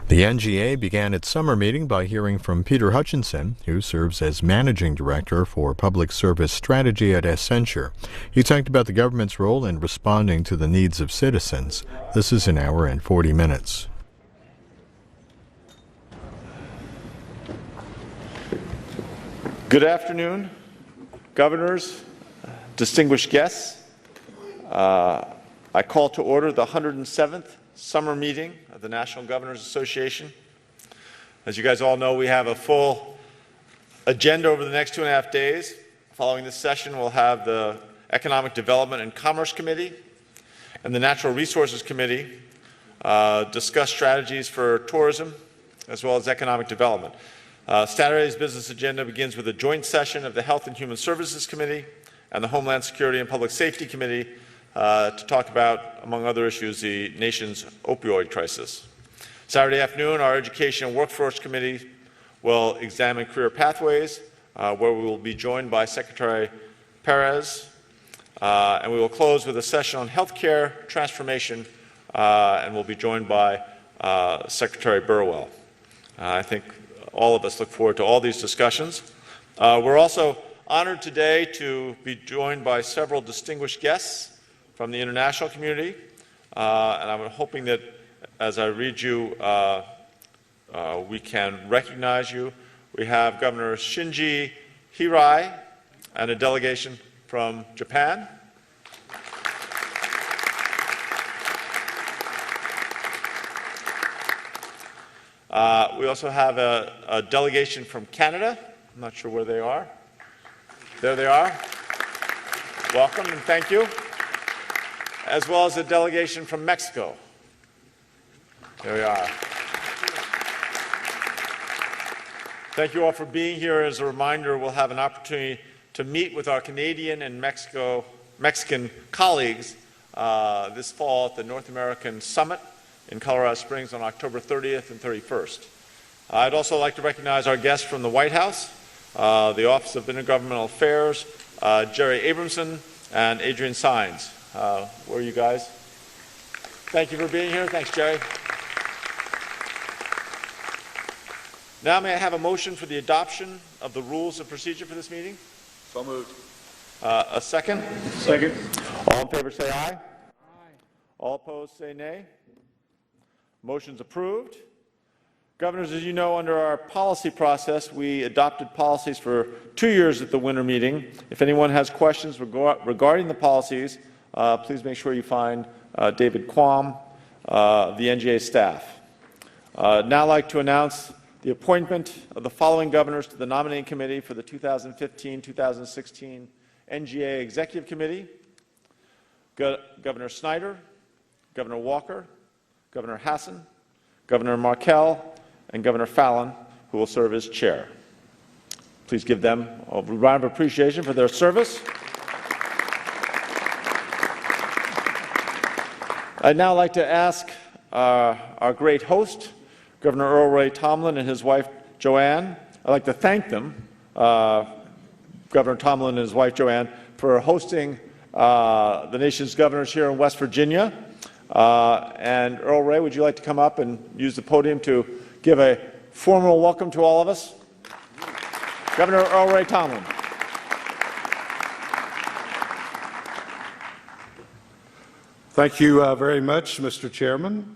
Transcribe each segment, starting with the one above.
The NGA began its summer meeting by hearing from Peter Hutchinson, who serves as Managing Director for Public Service Strategy at Accenture. He talked about the government's role in responding to the needs of citizens. This is an hour and 40 minutes. Good afternoon, governors, distinguished guests. I call to order the 107th summer meeting of the National Governors Association. As you guys all know, we have a full agenda over the next 2.5 days. Following this session, we'll have the Economic Development and Commerce Committee and the Natural Resources Committee discuss strategies for tourism as well as economic development. Saturday's business agenda begins with a joint session of the Health and Human Services Committee and the Homeland Security and Public Safety Committee to talk about, among other issues, the nation's opioid crisis. Saturday afternoon, our Education and Workforce Committee will examine career pathways, where we will be joined by Secretary Perez, and we will close with a session on healthcare transformation, and we'll be joined by Secretary Burwell. I think all of us look forward to all these discussions. We're also honored today to be joined by several distinguished guests from the international community, and I'm hoping that as I read you, we can recognize you. We have Governor Shinji Hirai and a delegation from Japan. We also have a delegation from Canada. I'm not sure where they are. There they are. Welcome and thank you. As well as a delegation from Mexico. There we are. Thank you all for being here. As a reminder, we'll have an opportunity to meet with our Canadian and Mexican colleagues this fall at the North American Summit in Colorado Springs on October 30th and 31st. I'd also like to recognize our guests from the White House, the Office of Intergovernmental Affairs, Jerry Abramson and Adrian Sines. Where are you guys? Thank you for being here. Thanks, Jerry. Now may I have a motion for the adoption of the rules of procedure for this meeting? So moved. A second? Second. All in favor say aye. Aye. All opposed say nay. Motion's approved. Governors, as you know, under our policy process, we adopted policies for 2 years at the winter meeting. If anyone has questions regarding the policies, please make sure you find David Quam, the NGA staff. Now I'd like to announce the appointment of the following governors to the nominating committee for the 2015-2016 NGA Executive Committee: Governor Snyder, Governor Walker, Governor Hassan, Governor Markell, and Governor Fallon, who will serve as chair. Please give them a round of appreciation for their service. I'd now like to ask our great host, Governor Earl Ray Tomblin and his wife, Joanne. I'd like to thank them, Governor Tomblin and his wife, Joanne, for hosting the nation's governors here in West Virginia. And Earl Ray, would you like to come up and use the podium to give a formal welcome to all of us? Governor Earl Ray Tomblin. Thank you very much, Mr. Chairman.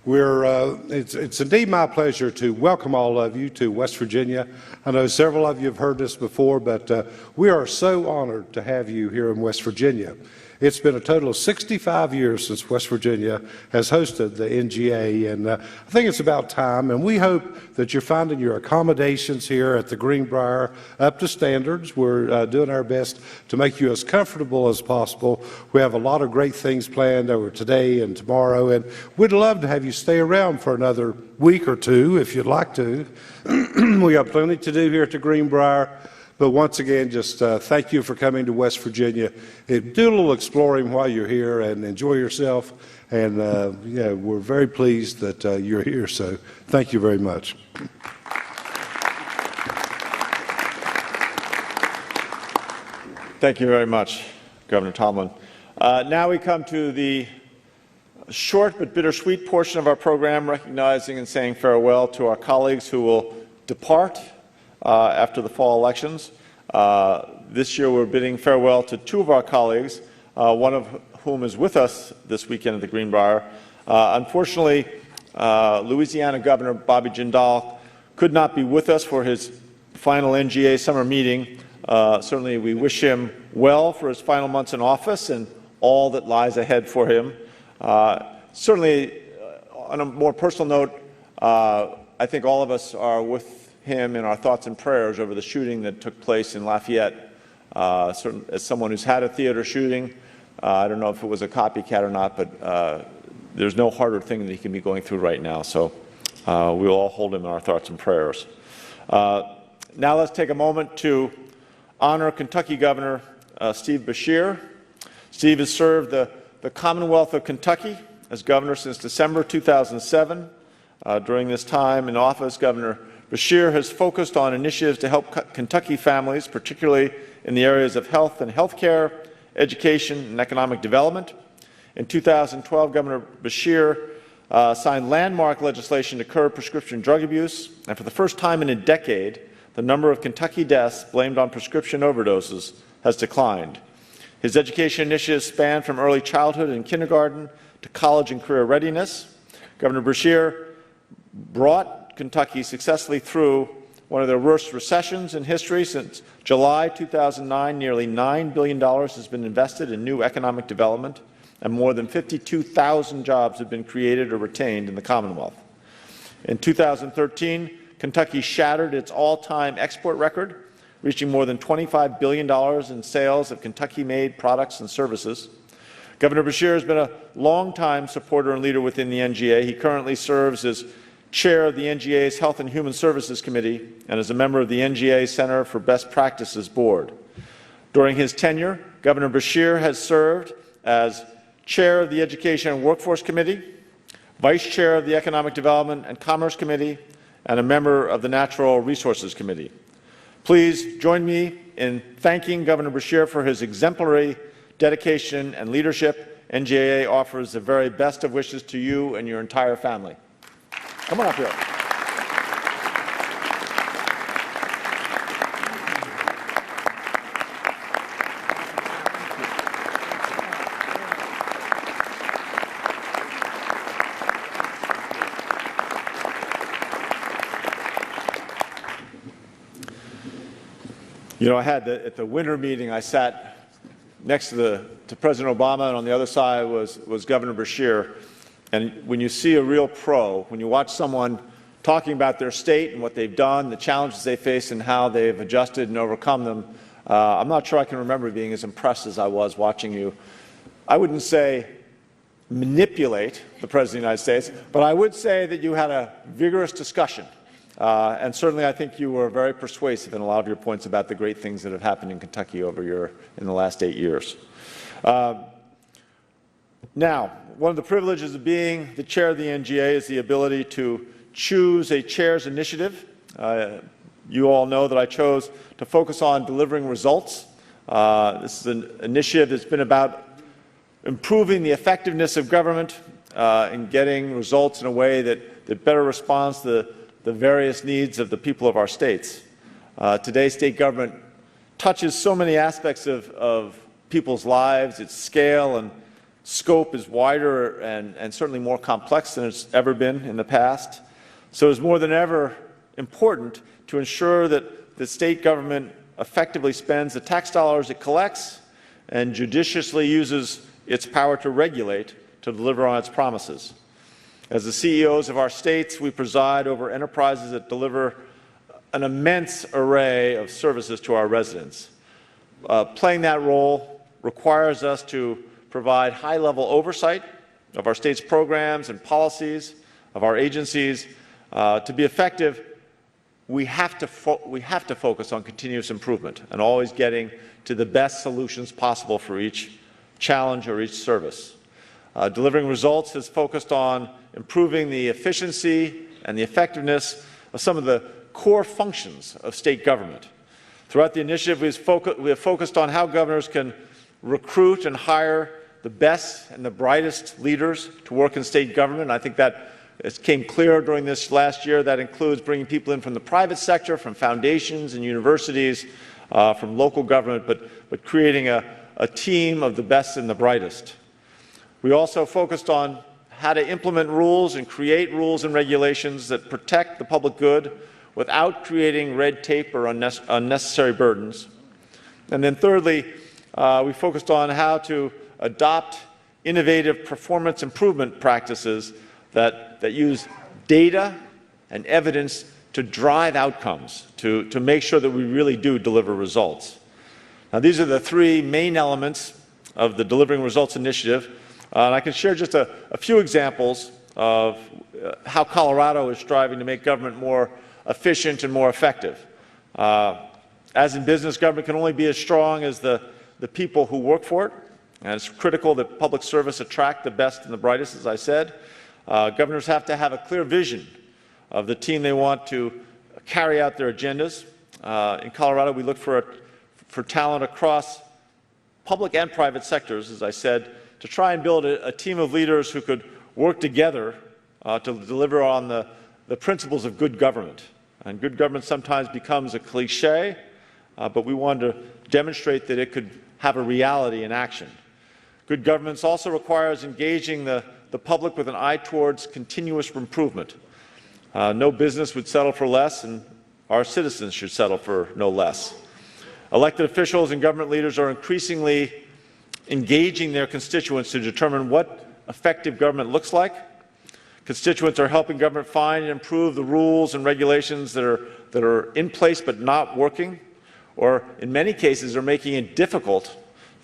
It's indeed my pleasure to welcome all of you to West Virginia. I know several of you have heard this before, but we are so honored to have you here in West Virginia. It's been a total of 65 years since West Virginia has hosted the NGA, and I think it's about time, and we hope that you're finding your accommodations here at the Greenbrier up to standards. We're doing our best to make you as comfortable as possible. We have a lot of great things planned over today and tomorrow, and we'd love to have you stay around for another week or two if you'd like to. We have plenty to do here at the Greenbrier. But once again, just thank you for coming to West Virginia. Do a little exploring while you're here and enjoy yourself. And yeah, we're very pleased that you're here. So thank you very much. Thank you very much, Governor Tomblin. Now we come to the short but bittersweet portion of our program, recognizing and saying farewell to our colleagues who will depart after the fall elections. This year we're bidding farewell to two of our colleagues, one of whom is with us this weekend at the Greenbrier. Unfortunately, Louisiana Governor Bobby Jindal could not be with us for his final NGA summer meeting. Certainly we wish him well for his final months in office and all that lies ahead for him. Certainly, on a more personal note, I think all of us are with him in our thoughts and prayers over the shooting that took place in Lafayette. As someone who's had a theater shooting, I don't know if it was a copycat or not, but there's no harder thing that he can be going through right now. So we'll all hold him in our thoughts and prayers. Now let's take a moment to honor Kentucky Governor Steve Beshear. Steve has served the Commonwealth of Kentucky as governor since December 2007. During this time in office, Governor Beshear has focused on initiatives to help Kentucky families, particularly in the areas of health and health care, education, and economic development. In 2012, Governor Beshear signed landmark legislation to curb prescription drug abuse, and for the first time in a decade, the number of Kentucky deaths blamed on prescription overdoses has declined. His education initiatives span from early childhood and kindergarten to college and career readiness. Governor Beshear brought Kentucky successfully through one of the worst recessions in history. Since July 2009, nearly $9 billion has been invested in new economic development, and more than 52,000 jobs have been created or retained in the Commonwealth. In 2013, Kentucky shattered its all-time export record, reaching more than $25 billion in sales of Kentucky-made products and services. Governor Beshear has been a longtime supporter and leader within the NGA. He currently serves as chair of the NGA's Health and Human Services Committee and is a member of the NGA Center for Best Practices Board. During his tenure, Governor Beshear has served as chair of the Education and Workforce Committee, vice chair of the Economic Development and Commerce Committee, and a member of the Natural Resources Committee. Please join me in thanking Governor Beshear for his exemplary dedication and leadership. NGA offers the very best of wishes to you and your entire family. Come on up here. You know, at the winter meeting, I sat next to President Obama, and on the other side was Governor Beshear. And when you see a real pro, when you watch someone talking about their state and what they've done, the challenges they face, and how they've adjusted and overcome them, I'm not sure I can remember being as impressed as I was watching you. I wouldn't say manipulate the President of the United States, but I would say that you had a vigorous discussion. And certainly I think you were very persuasive in a lot of your points about the great things that have happened in Kentucky in the last 8 years. Now, one of the privileges of being the chair of the NGA is the ability to choose a chair's initiative. You all know that I chose to focus on delivering results. This is an initiative that's been about improving the effectiveness of government and getting results in a way that better responds to the various needs of the people of our states. Today, state government touches so many aspects of people's lives. Its scale and scope is wider and certainly more complex than it's ever been in the past. So it's more than ever important to ensure that the state government effectively spends the tax dollars it collects and judiciously uses its power to regulate to deliver on its promises. As the CEOs of our states, we preside over enterprises that deliver an immense array of services to our residents. Playing that role requires us to provide high-level oversight of our state's programs and policies, of our agencies. To be effective, we have to focus on continuous improvement and always getting to the best solutions possible for each challenge or each service. Delivering results has focused on improving the efficiency and the effectiveness of some of the core functions of state government. Throughout the initiative, we have focused on how governors can recruit and hire the best and the brightest leaders to work in state government. I think that it came clear during this last year. That includes bringing people in from the private sector, from foundations and universities, from local government, but creating a team of the best and the brightest. We also focused on how to implement rules and create rules and regulations that protect the public good without creating red tape or unnecessary burdens. And then thirdly, we focused on how to adopt innovative performance improvement practices that use data and evidence to drive outcomes, to make sure that we really do deliver results. Now, these are the three main elements of the Delivering Results Initiative. And I can share just a few examples of how Colorado is striving to make government more efficient and more effective. As in business, government can only be as strong as the people who work for it, and it's critical that public service attract the best and the brightest, as I said. Governors have to have a clear vision of the team they want to carry out their agendas. In Colorado, we look for talent across public and private sectors, as I said, to try and build a team of leaders who could work together to deliver on the principles of good government. And good government sometimes becomes a cliche, but we wanted to demonstrate that it could have a reality in action. Good governance also requires engaging the public with an eye towards continuous improvement. No business would settle for less, and our citizens should settle for no less. Elected officials and government leaders are increasingly engaging their constituents to determine what effective government looks like. Constituents are helping government find and improve the rules and regulations that are in place but not working, or in many cases are making it difficult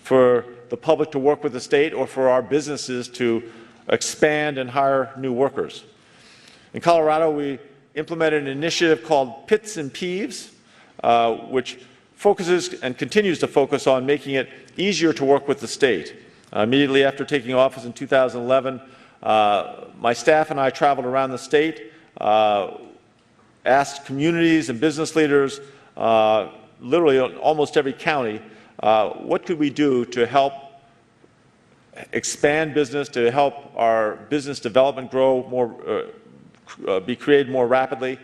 for the public to work with the state or for our businesses to expand and hire new workers. In Colorado, we implemented an initiative called Pits and Peeves, which focuses and continues to focus on making it easier to work with the state. Immediately after taking office in 2011, my staff and I traveled around the state, asked communities and business leaders, literally in almost every county, what could we do to help expand business, to help our business development grow more, be created more rapidly.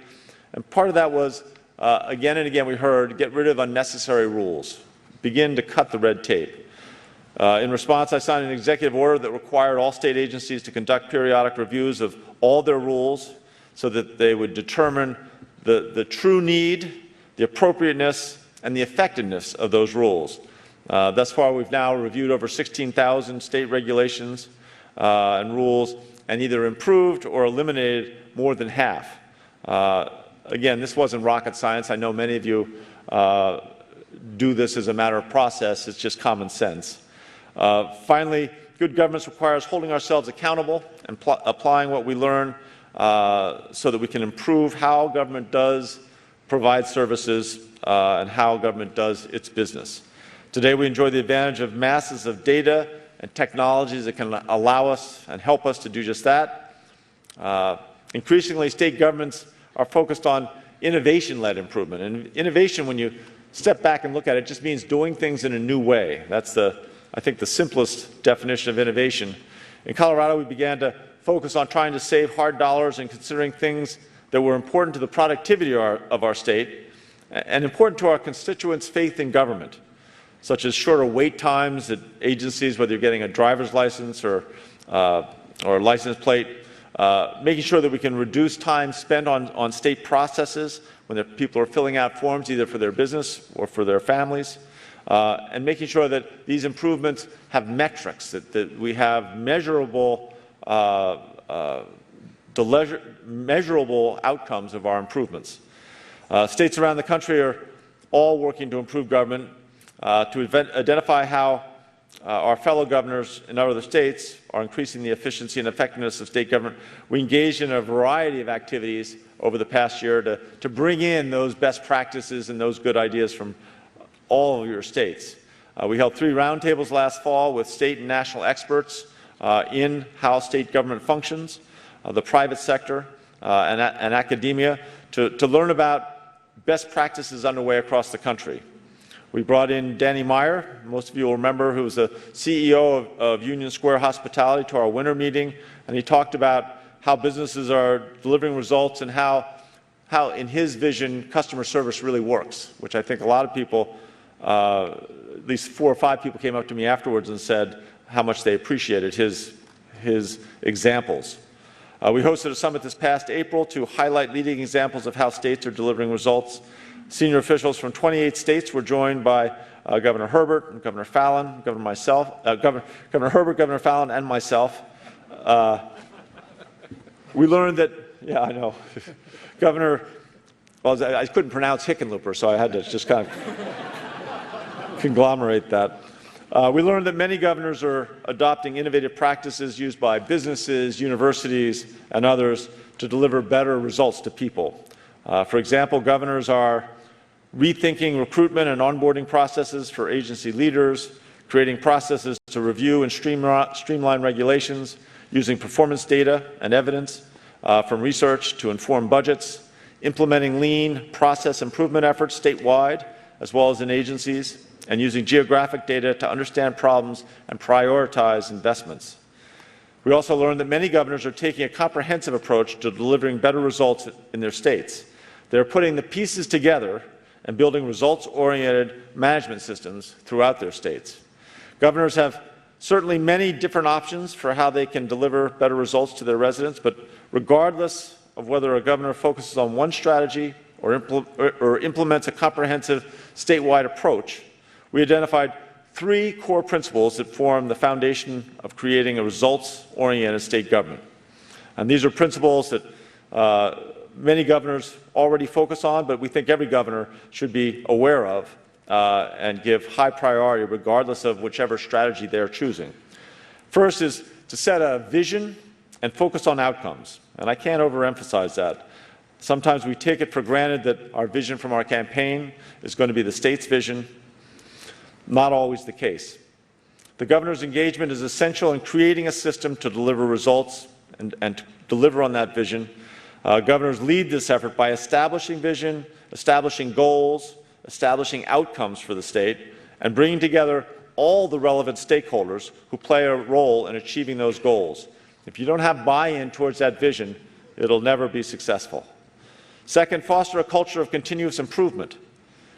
And part of that was, again and again we heard, get rid of unnecessary rules, begin to cut the red tape. In response, I signed an executive order that required all state agencies to conduct periodic reviews of all their rules so that they would determine the true need, the appropriateness, and the effectiveness of those rules. Thus far, we've now reviewed over 16,000 state regulations and rules and either improved or eliminated more than half. Again, this wasn't rocket science. I know many of you do this as a matter of process. It's just common sense. Finally, good governance requires holding ourselves accountable and applying what we learn so that we can improve how government does provide services and how government does its business. Today, we enjoy the advantage of masses of data and technologies that can allow us and help us to do just that. Increasingly, state governments are focused on innovation-led improvement. And innovation, when you step back and look at it, just means doing things in a new way. That's I think, the simplest definition of innovation. In Colorado, we began to focus on trying to save hard dollars and considering things that were important to the productivity of our state and important to our constituents' faith in government, such as shorter wait times at agencies, whether you're getting a driver's license or a license plate, making sure that we can reduce time spent on state processes when people are filling out forms either for their business or for their families, and making sure that these improvements have metrics, that we have measurable outcomes of our improvements. States around the country are all working to improve government, to identify how our fellow governors in other states are increasing the efficiency and effectiveness of state government. We engaged in a variety of activities over the past year to bring in those best practices and those good ideas from all of your states. We held 3 roundtables last fall with state and national experts in how state government functions, the private sector, and academia to learn about best practices underway across the country. We brought in Danny Meyer, most of you will remember, who was the CEO of Union Square Hospitality, to our winter meeting, and he talked about how businesses are delivering results and how in his vision, customer service really works, which I think a lot of people, at least 4 or 5 people came up to me afterwards and said how much they appreciated his examples. We hosted a summit this past April to highlight leading examples of how states are delivering results. Senior officials from 28 states were joined by Governor Herbert and Governor Fallon, Governor Herbert, Governor Fallon, and myself. We learned that, yeah, I know, I couldn't pronounce Hickenlooper, so I had to just kind of conglomerate that. We learned that many governors are adopting innovative practices used by businesses, universities, and others to deliver better results to people. For example, governors are rethinking recruitment and onboarding processes for agency leaders, creating processes to review and streamline regulations, using performance data and evidence from research to inform budgets, implementing lean process improvement efforts statewide as well as in agencies, and using geographic data to understand problems and prioritize investments. We also learned that many governors are taking a comprehensive approach to delivering better results in their states. They're putting the pieces together and building results-oriented management systems throughout their states. Governors have certainly many different options for how they can deliver better results to their residents, but regardless of whether a governor focuses on one strategy or implements a comprehensive statewide approach, we identified 3 core principles that form the foundation of creating a results-oriented state government. And these are principles that many governors already focus on, but we think every governor should be aware of and give high priority regardless of whichever strategy they're choosing. First is to set a vision and focus on outcomes, and I can't overemphasize that. Sometimes we take it for granted that our vision from our campaign is going to be the state's vision. Not always the case. The governor's engagement is essential in creating a system to deliver results and to deliver on that vision. Governors lead this effort by establishing vision, establishing goals, establishing outcomes for the state, and bringing together all the relevant stakeholders who play a role in achieving those goals. If you don't have buy-in towards that vision, it'll never be successful. Second, foster a culture of continuous improvement.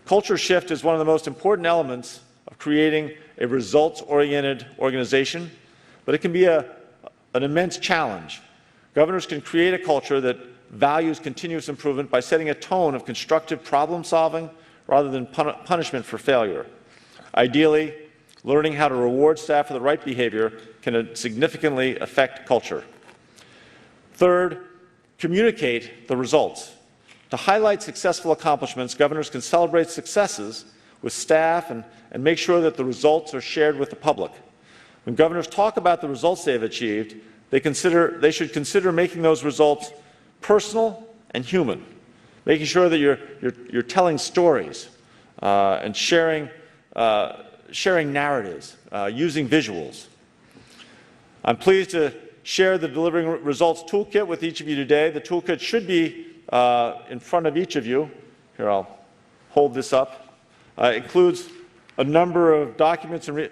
Culture shift is one of the most important elements of creating a results-oriented organization, but it can be an immense challenge. Governors can create a culture that values continuous improvement by setting a tone of constructive problem-solving rather than punishment for failure. Ideally, learning how to reward staff for the right behavior can significantly affect culture. Third, communicate the results. To highlight successful accomplishments, governors can celebrate successes with staff and make sure that the results are shared with the public. When governors talk about the results they've achieved, they should consider making those results personal and human, making sure that you're telling stories and sharing narratives, using visuals. I'm pleased to share the Delivering Results Toolkit with each of you today. The toolkit should be in front of each of you. Here, I'll hold this up. It includes a number of documents and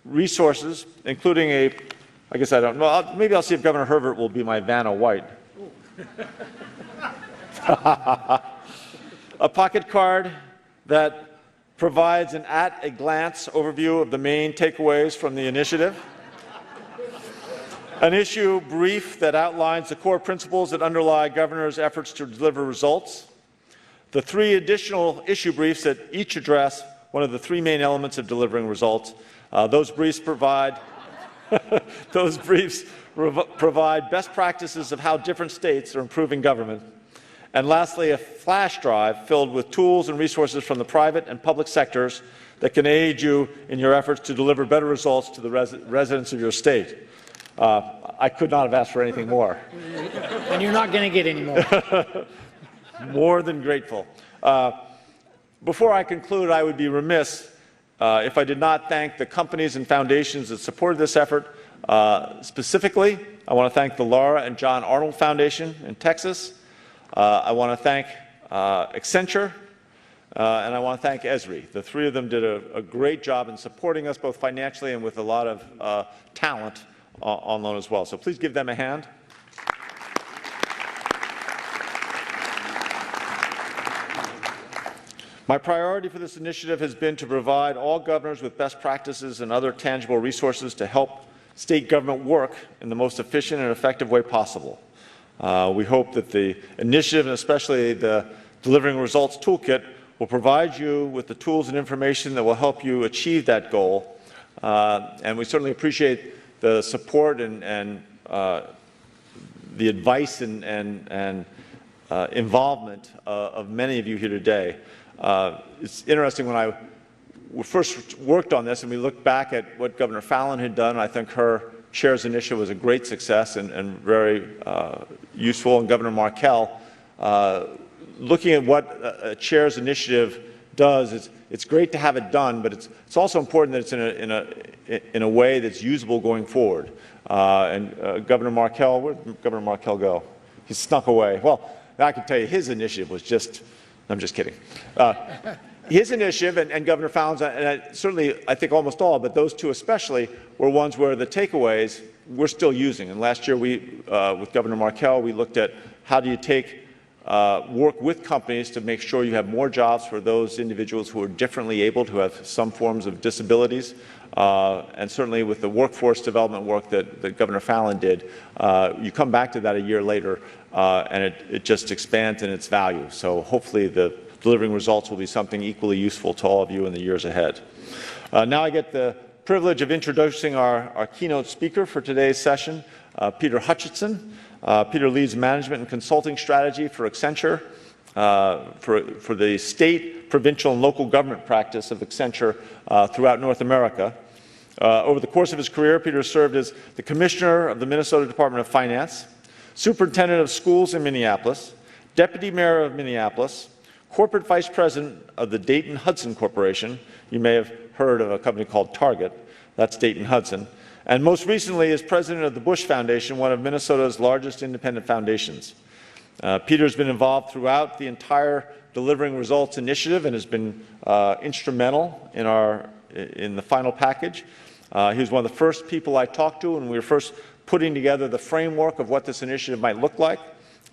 resources, including I guess I don't know, maybe I'll see if Governor Herbert will be my Vanna White. A pocket card that provides an at-a-glance overview of the main takeaways from the initiative. An issue brief that outlines the core principles that underlie governors' efforts to deliver results. The 3 additional issue briefs that each address one of the 3 main elements of delivering results. Those briefs provide best practices of how different states are improving government. And lastly, a flash drive filled with tools and resources from the private and public sectors that can aid you in your efforts to deliver better results to the residents of your state. I could not have asked for anything more. And you're not going to get any more. More than grateful. Before I conclude, I would be remiss if I did not thank the companies and foundations that supported this effort. Specifically, I want to thank the Laura and John Arnold Foundation in Texas. I want to thank Accenture and I want to thank Esri. The three of them did a great job in supporting us both financially and with a lot of talent on loan as well. So please give them a hand. My priority for this initiative has been to provide all governors with best practices and other tangible resources to help state government work in the most efficient and effective way possible. We hope that the initiative, and especially the Delivering Results Toolkit, will provide you with the tools and information that will help you achieve that goal. And we certainly appreciate the support and the advice and involvement of many of you here today. It's interesting, when we first worked on this and we looked back at what Governor Fallon had done, I think her chair's initiative was a great success and very useful. And Governor Markell, looking at what a chair's initiative does, it's great to have it done, but it's also important that it's in a way that's usable going forward. Governor Markell, where'd Governor Markell go? He snuck away. Well, I can tell you his initiative was just, I'm just kidding. His initiative and Governor Fallon's, and certainly I think almost all, but those two especially, were ones where the takeaways we're still using. And last year, with Governor Markell, we looked at how do you work with companies to make sure you have more jobs for those individuals who are differently able, who have some forms of disabilities. And certainly with the workforce development work that Governor Fallon did, you come back to that a year later, and it just expands in its value. So hopefully the Delivering Results will be something equally useful to all of you in the years ahead. Now I get the privilege of introducing our keynote speaker for today's session, Peter Hutchinson. Peter leads management and consulting strategy for Accenture, for the state, provincial, and local government practice of Accenture throughout North America. Over the course of his career, Peter served as the Commissioner of the Minnesota Department of Finance, Superintendent of Schools in Minneapolis, Deputy Mayor of Minneapolis, Corporate Vice President of the Dayton-Hudson Corporation. You may have heard of a company called Target. That's Dayton-Hudson. And most recently is President of the Bush Foundation, one of Minnesota's largest independent foundations. Peter's been involved throughout the entire Delivering Results initiative and has been instrumental in the final package. He was one of the first people I talked to when we were first putting together the framework of what this initiative might look like,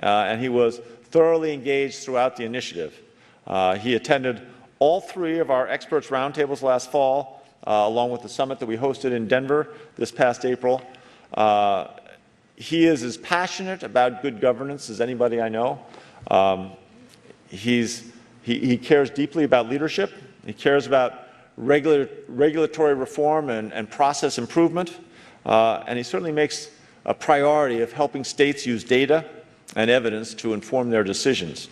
and he was thoroughly engaged throughout the initiative. He attended all three of our experts roundtables last fall, along with the summit that we hosted in Denver this past April. He is as passionate about good governance as anybody I know. He cares deeply about leadership. He cares about regulatory reform and process improvement. And he certainly makes a priority of helping states use data and evidence to inform their decisions.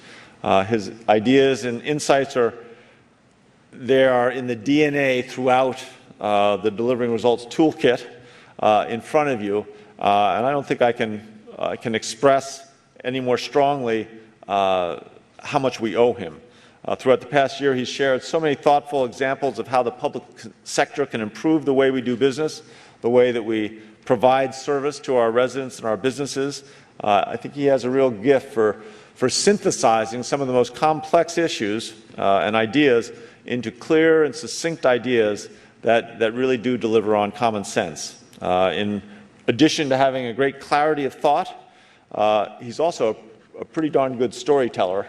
His ideas and insights are in the DNA throughout the Delivering Results Toolkit in front of you. And I don't think I can express any more strongly how much we owe him. Throughout the past year, he's shared so many thoughtful examples of how the public sector can improve the way we do business, the way that we provide service to our residents and our businesses. I think he has a real gift for synthesizing some of the most complex issues and ideas into clear and succinct ideas that really do deliver on common sense. In addition to having a great clarity of thought, he's also a pretty darn good storyteller.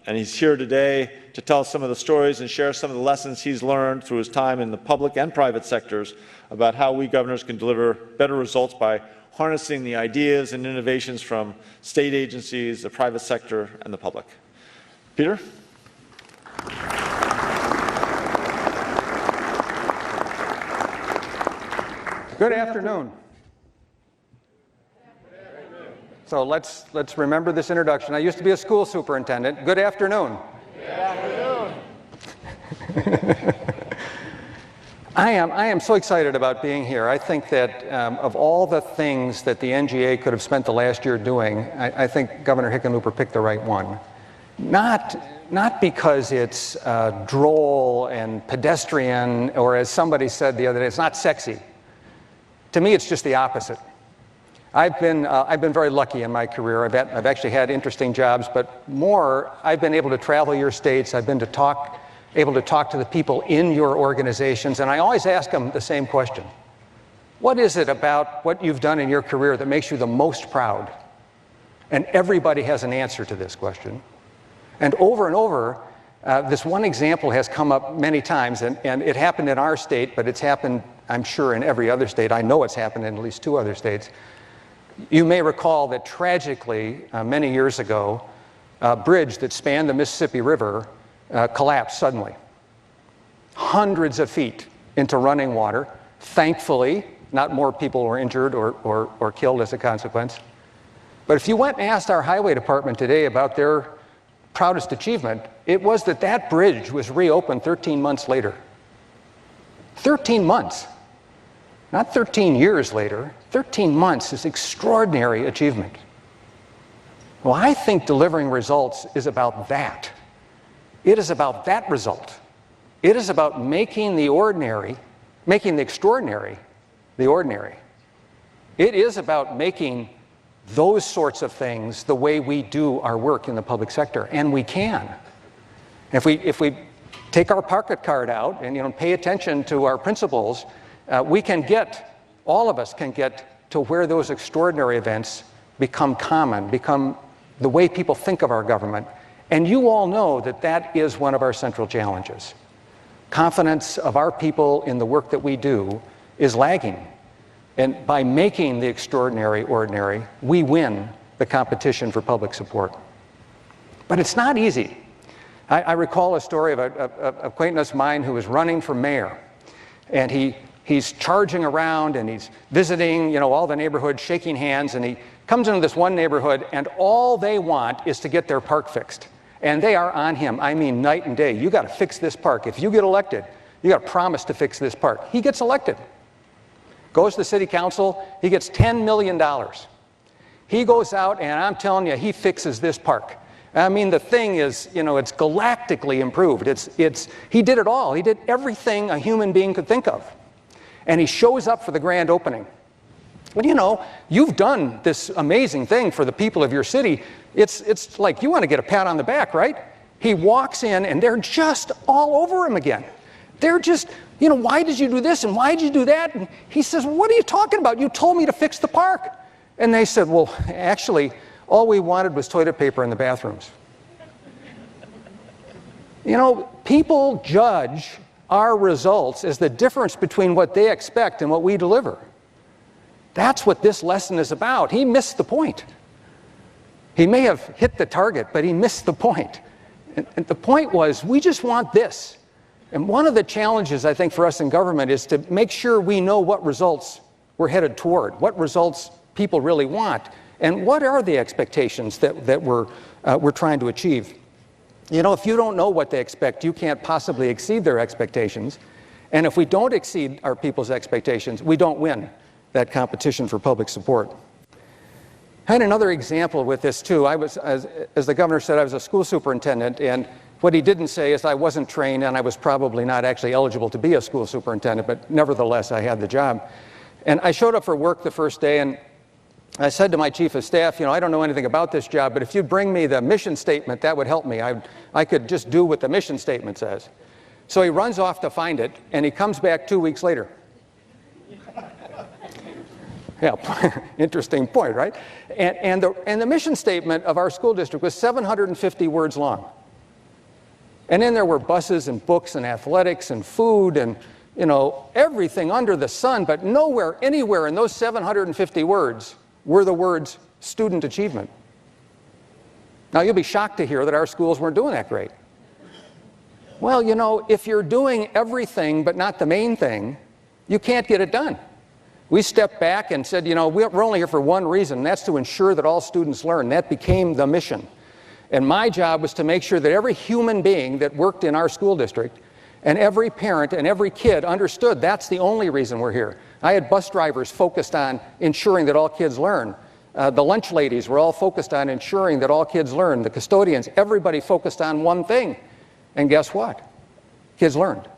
And he's here today to tell some of the stories and share some of the lessons he's learned through his time in the public and private sectors about how we governors can deliver better results by harnessing the ideas and innovations from state agencies, the private sector, and the public. Peter? Good afternoon. So let's remember this introduction. I used to be a school superintendent. Good afternoon. Good afternoon. I am so excited about being here. I think that of all the things that the NGA could have spent the last year doing, I think Governor Hickenlooper picked the right one. Not because it's droll and pedestrian, or as somebody said the other day, it's not sexy. To me, it's just the opposite. I've been very lucky in my career. I've actually had interesting jobs, but more, I've been able to travel your states. I've been able to talk to the people in your organizations, and I always ask them the same question. What is it about what you've done in your career that makes you the most proud? And everybody has an answer to this question. And over, this one example has come up many times, and it happened in our state, but it's happened, I'm sure, in every other state. I know it's happened in at least 2 other states. You may recall that tragically, many years ago, a bridge that spanned the Mississippi River collapsed suddenly. Hundreds of feet into running water. Thankfully, not more people were injured or killed as a consequence. But if you went and asked our highway department today about their proudest achievement, it was that that bridge was reopened 13 months later. 13 months. Not 13 years later. 13 months is extraordinary achievement. Well, I think delivering results is about that. It is about that result. It is about making the ordinary, making the extraordinary, the ordinary. It is about making those sorts of things the way we do our work in the public sector, and we can. If we take our pocket card out and pay attention to our principles, we can get, all of us can get to where those extraordinary events become common, become the way people think of our government. And you all know that that is one of our central challenges. Confidence of our people in the work that we do is lagging. And by making the extraordinary ordinary, we win the competition for public support. But it's not easy. I recall a story of an acquaintance of mine who was running for mayor. And he's charging around and he's visiting, all the neighborhoods, shaking hands, and he comes into this one neighborhood and all they want is to get their park fixed. And they are on him, I mean night and day. You got to fix this park. If you get elected, you got to promise to fix this park. He gets elected. Goes to the city council, he gets $10 million. He goes out and I'm telling you, he fixes this park. I mean, the thing is, it's galactically improved. He did it all. He did everything a human being could think of. And he shows up for the grand opening. Well, you've done this amazing thing for the people of your city. It's like you want to get a pat on the back, right? He walks in and they're just all over him again. They're just, why did you do this and why did you do that? And he says, what are you talking about? You told me to fix the park. And they said, well, actually, all we wanted was toilet paper in the bathrooms. People judge our results as the difference between what they expect and what we deliver. That's what this lesson is about. He missed the point. He may have hit the target, but he missed the point. And the point was, we just want this. And one of the challenges, I think, for us in government is to make sure we know what results we're headed toward, what results people really want, and what are the expectations that we're trying to achieve. If you don't know what they expect, you can't possibly exceed their expectations. And if we don't exceed our people's expectations, we don't win that competition for public support. I had another example with this too. I was, as the governor said, I was a school superintendent, and what he didn't say is I wasn't trained and I was probably not actually eligible to be a school superintendent, but nevertheless I had the job. And I showed up for work the first day and I said to my chief of staff, I don't know anything about this job, but if you'd bring me the mission statement, that would help me. I could just do what the mission statement says. So he runs off to find it and he comes back 2 weeks later. Yeah, interesting point, right? And the mission statement of our school district was 750 words long. And then there were buses and books and athletics and food and, everything under the sun, but nowhere, anywhere in those 750 words were the words student achievement. Now, you'll be shocked to hear that our schools weren't doing that great. Well, if you're doing everything but not the main thing, you can't get it done. We stepped back and said, we're only here for one reason, and that's to ensure that all students learn. That became the mission. And my job was to make sure that every human being that worked in our school district and every parent and every kid understood that's the only reason we're here. I had bus drivers focused on ensuring that all kids learn. The lunch ladies were all focused on ensuring that all kids learn. The custodians, everybody focused on one thing. And guess what? Kids learned.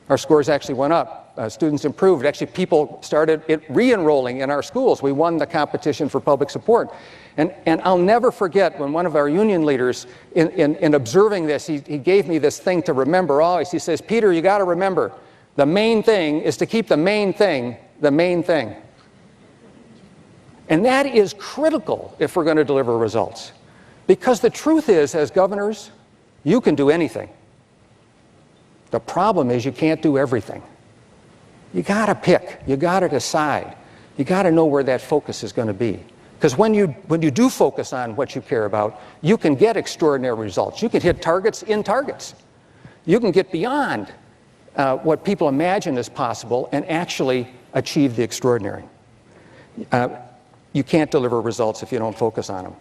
Our scores actually went up. Students improved. Actually, people started re-enrolling in our schools. We won the competition for public support. And I'll never forget when one of our union leaders, in observing this, he gave me this thing to remember always. He says, Peter, you got to remember, the main thing is to keep the main thing the main thing. And that is critical if we're going to deliver results. Because the truth is, as governors, you can do anything. The problem is you can't do everything. You got to pick. You got to decide. You got to know where that focus is going to be. Because when you do focus on what you care about, you can get extraordinary results. You can hit targets in targets. You can get beyond what people imagine is possible and actually achieve the extraordinary. You can't deliver results if you don't focus on them.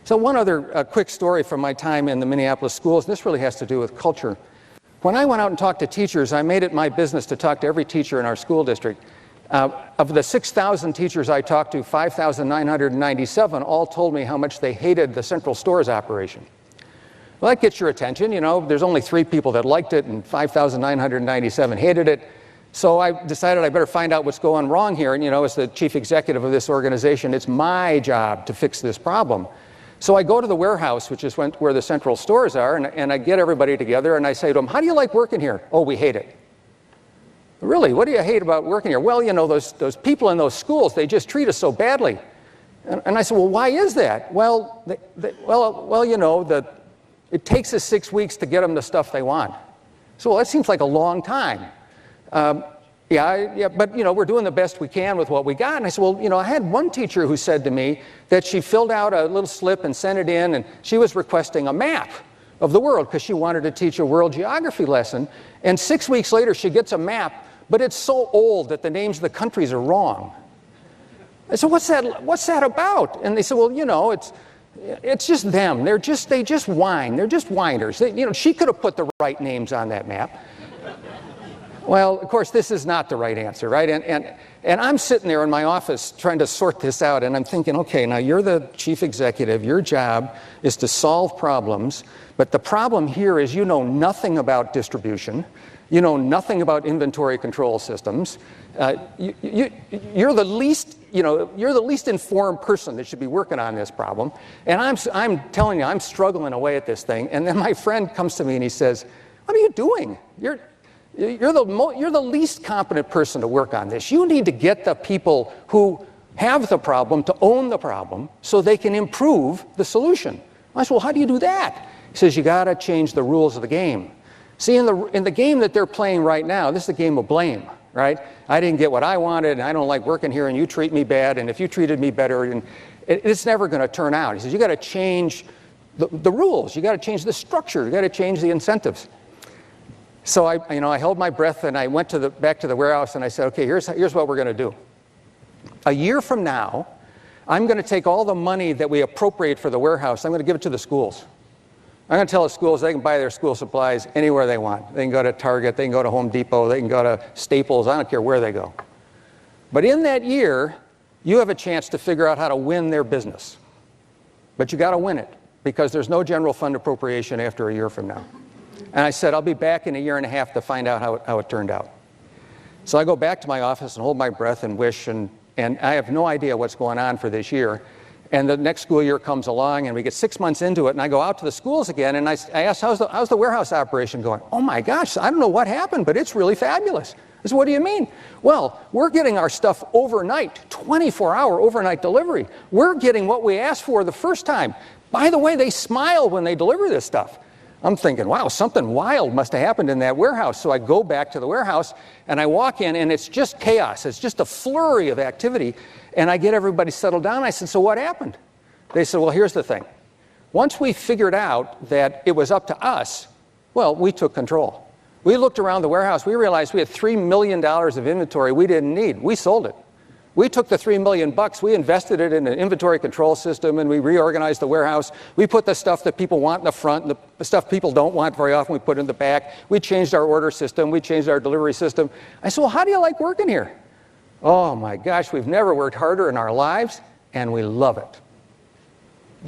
So one other quick story from my time in the Minneapolis schools. This really has to do with culture. When I went out and talked to teachers, I made it my business to talk to every teacher in our school district. Of the 6,000 teachers I talked to, 5,997 all told me how much they hated the central stores operation. Well, that gets your attention. You know, there's only 3 people that liked it and 5,997 hated it. So I decided I better find out what's going wrong here. And, you know, as the chief executive of this organization, it's my job to fix this problem. So I go to the warehouse, which is where the central stores are, and I get everybody together and I say to them, how do you like working here? Oh, we hate it. Really? What do you hate about working here? Well, you know, those people in those schools, they just treat us so badly. And I said, well, why is that? Well, you know, it takes us 6 weeks to get them the stuff they want. So, well, that seems like a long time. Yeah, but, you know, we're doing the best we can with what we got. And I said, well, you know, I had one teacher who said to me that she filled out a little slip and sent it in, and she was requesting a map of the world because she wanted to teach a world geography lesson. And 6 weeks later, she gets a map, but it's so old that the names of the countries are wrong. I said, what's that about? And they said, well, you know, it's just them. They just whine. They're just whiners. You know, she could have put the right names on that map. Well, of course, this is not the right answer, right? And I'm sitting there in my office trying to sort this out, and I'm thinking, okay, now you're the chief executive. Your job is to solve problems, but the problem here is you know nothing about distribution. You know nothing about inventory control systems. You're the least informed person that should be working on this problem. And I'm telling you, I'm struggling away at this thing. And then my friend comes to me and he says, "What are you doing? You're the least competent person to work on this. You need to get the people who have the problem to own the problem so they can improve the solution." I said, well, how do you do that? He says, you got to change the rules of the game. See, in the game that they're playing right now, this is a game of blame, right? I didn't get what I wanted, and I don't like working here, and you treat me bad, and if you treated me better, and it's never going to turn out. He says, you got to change the rules. You got to change the structure. You got to change the incentives. So I held my breath, and I went back to the warehouse, and I said, okay, here's what we're going to do. A year from now, I'm going to take all the money that we appropriate for the warehouse, I'm going to give it to the schools. I'm going to tell the schools they can buy their school supplies anywhere they want. They can go to Target, they can go to Home Depot, they can go to Staples, I don't care where they go. But in that year, you have a chance to figure out how to win their business. But you got to win it, because there's no general fund appropriation after a year from now. And I said, I'll be back in a year and a half to find out how it turned out. So I go back to my office and hold my breath and wish, and I have no idea what's going on for this year. And the next school year comes along, and we get 6 months into it, and I go out to the schools again, and I ask, how's the warehouse operation going? Oh my gosh, I don't know what happened, but it's really fabulous. I said, what do you mean? Well, we're getting our stuff overnight, 24-hour overnight delivery. We're getting what we asked for the first time. By the way, they smile when they deliver this stuff. I'm thinking, wow, something wild must have happened in that warehouse. So I go back to the warehouse, and I walk in, and it's just chaos. It's just a flurry of activity. And I get everybody settled down. I said, so what happened? They said, well, here's the thing. Once we figured out that it was up to us, well, we took control. We looked around the warehouse. We realized we had $3 million of inventory we didn't need. We sold it. We took the $3 million, we invested it in an inventory control system, and we reorganized the warehouse. We put the stuff that people want in the front, and the stuff people don't want very often we put in the back. We changed our order system. We changed our delivery system. I said, well, how do you like working here? Oh my gosh, we've never worked harder in our lives, and we love it.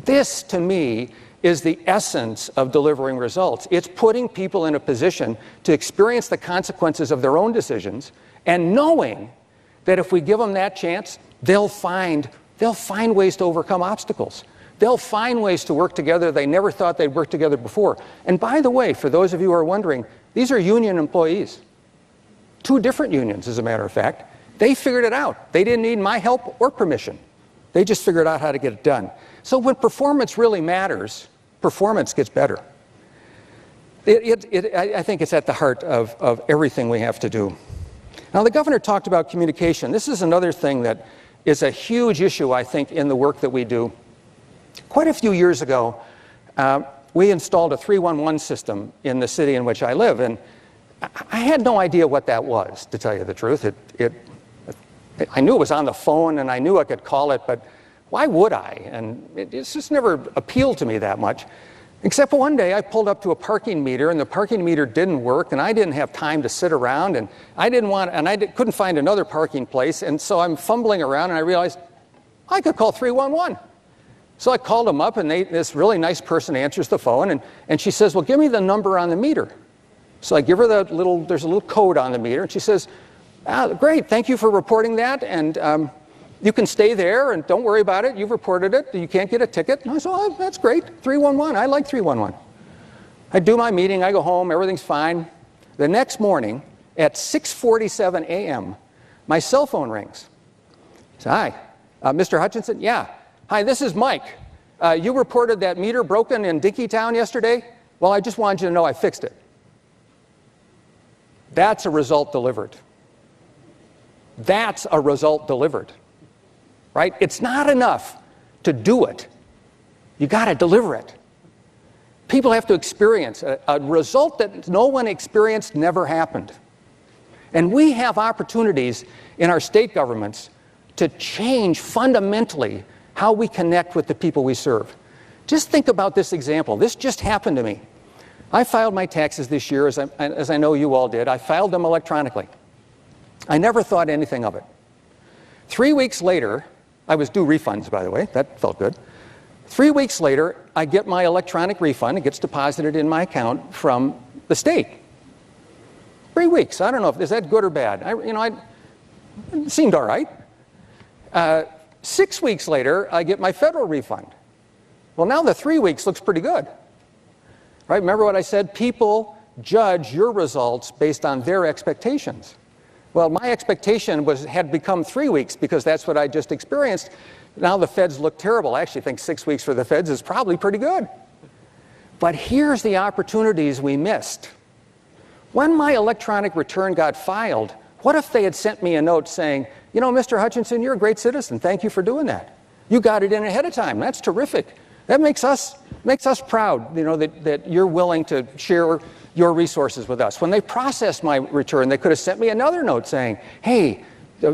This, to me, is the essence of delivering results. It's putting people in a position to experience the consequences of their own decisions and knowing that if we give them that chance, they'll find ways to overcome obstacles. They'll find ways to work together they never thought they'd work together before. And by the way, for those of you who are wondering, these are union employees. 2 different unions, as a matter of fact. They figured it out. They didn't need my help or permission. They just figured out how to get it done. So when performance really matters, performance gets better. I think it's at the heart of everything we have to do. Now, the governor talked about communication. This is another thing that is a huge issue, I think, in the work that we do. Quite a few years ago, we installed a 311 system in the city in which I live, and I had no idea what that was, to tell you the truth. I knew it was on the phone, and I knew I could call it, but why would I? And it's just never appealed to me that much. Except one day I pulled up to a parking meter, and the parking meter didn't work, and I didn't have time to sit around, and I couldn't find another parking place, and so I'm fumbling around, and I realized I could call 311. So I called them up, and this really nice person answers the phone, and she says, well, give me the number on the meter. So I give her there's a little code on the meter, and she says, great, thank you for reporting that, and you can stay there, and don't worry about it, you've reported it, you can't get a ticket. And I said, oh, that's great, 311, I like 311. I do my meeting, I go home, everything's fine. The next morning, at 6:47 a.m., my cell phone rings. I say, hi, Mr. Hutchinson? Yeah. Hi, this is Mike. You reported that meter broken in Dinkytown yesterday? Well, I just wanted you to know I fixed it. That's a result delivered. That's a result delivered, right? It's not enough to do it. You got to deliver it. People have to experience a result that no one experienced never happened. And we have opportunities in our state governments to change fundamentally how we connect with the people we serve. Just think about this example. This just happened to me. I filed my taxes this year, as I know you all did. I filed them electronically. I never thought anything of it. 3 weeks later, I was due refunds, by the way. That felt good. 3 weeks later, I get my electronic refund. It gets deposited in my account from the state. 3 weeks. I don't know, is that good or bad? It seemed all right. 6 weeks later, I get my federal refund. Well, now the 3 weeks looks pretty good. Right? Remember what I said? People judge your results based on their expectations. Well, my expectation had become 3 weeks because that's what I just experienced. Now the feds look terrible. I actually think 6 weeks for the feds is probably pretty good. But here's the opportunities we missed. When my electronic return got filed, what if they had sent me a note saying, you know, Mr. Hutchinson, you're a great citizen. Thank you for doing that. You got it in ahead of time. That's terrific. That makes us proud, that you're willing to share your resources with us. When they processed my return, they could have sent me another note saying, hey,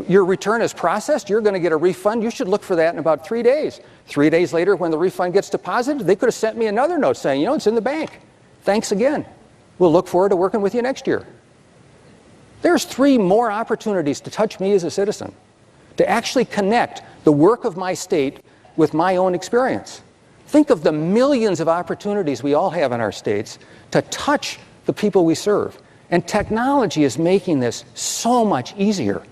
your return is processed, you're going to get a refund, you should look for that in about 3 days. 3 days later, when the refund gets deposited, they could have sent me another note saying, it's in the bank. Thanks again. We'll look forward to working with you next year. There's 3 more opportunities to touch me as a citizen, to actually connect the work of my state with my own experience. Think of the millions of opportunities we all have in our states to touch the people we serve. And technology is making this so much easier.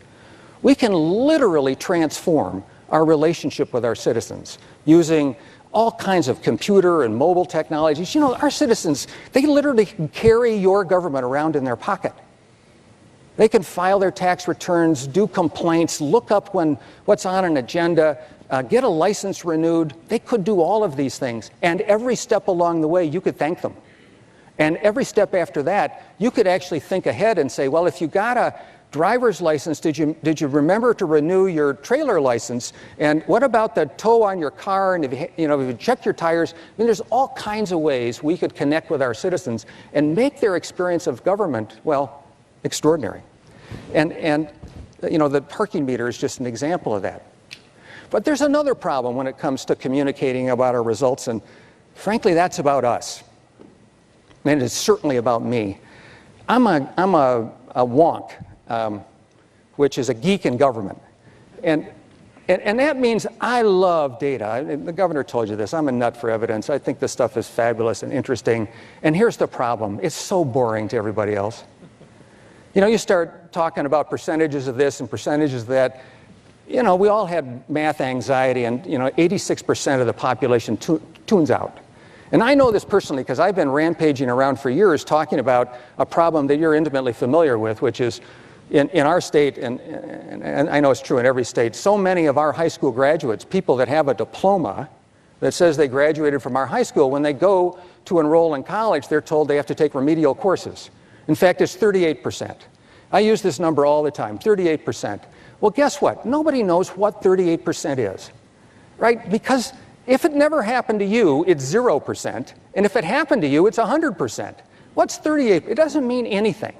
We can literally transform our relationship with our citizens using all kinds of computer and mobile technologies. Our citizens, they literally can carry your government around in their pocket. They can file their tax returns, do complaints, look up what's on an agenda, get a license renewed. They could do all of these things. And every step along the way, you could thank them. And every step after that, you could actually think ahead and say, well, if you got a driver's license, did you remember to renew your trailer license? And what about the tow on your car? And if you check your tires? There's all kinds of ways we could connect with our citizens and make their experience of government, extraordinary. And the parking meter is just an example of that. But there's another problem when it comes to communicating about our results, and frankly, that's about us. And it's certainly about me. I'm a wonk, which is a geek in government. And And that means I love data. The governor told you this. I'm a nut for evidence. I think this stuff is fabulous and interesting. And here's the problem. It's so boring to everybody else. You know, you start talking about percentages of this and percentages of that. You know, we all had math anxiety, and, 86% of the population tunes out. And I know this personally because I've been rampaging around for years talking about a problem that you're intimately familiar with, which is in our state, and I know it's true in every state, so many of our high school graduates, people that have a diploma that says they graduated from our high school, when they go to enroll in college, they're told they have to take remedial courses. In fact, it's 38%. I use this number all the time, 38%. Well, guess what? Nobody knows what 38% is, right? Because if it never happened to you, it's 0%. And if it happened to you, it's 100%. What's 38? It doesn't mean anything.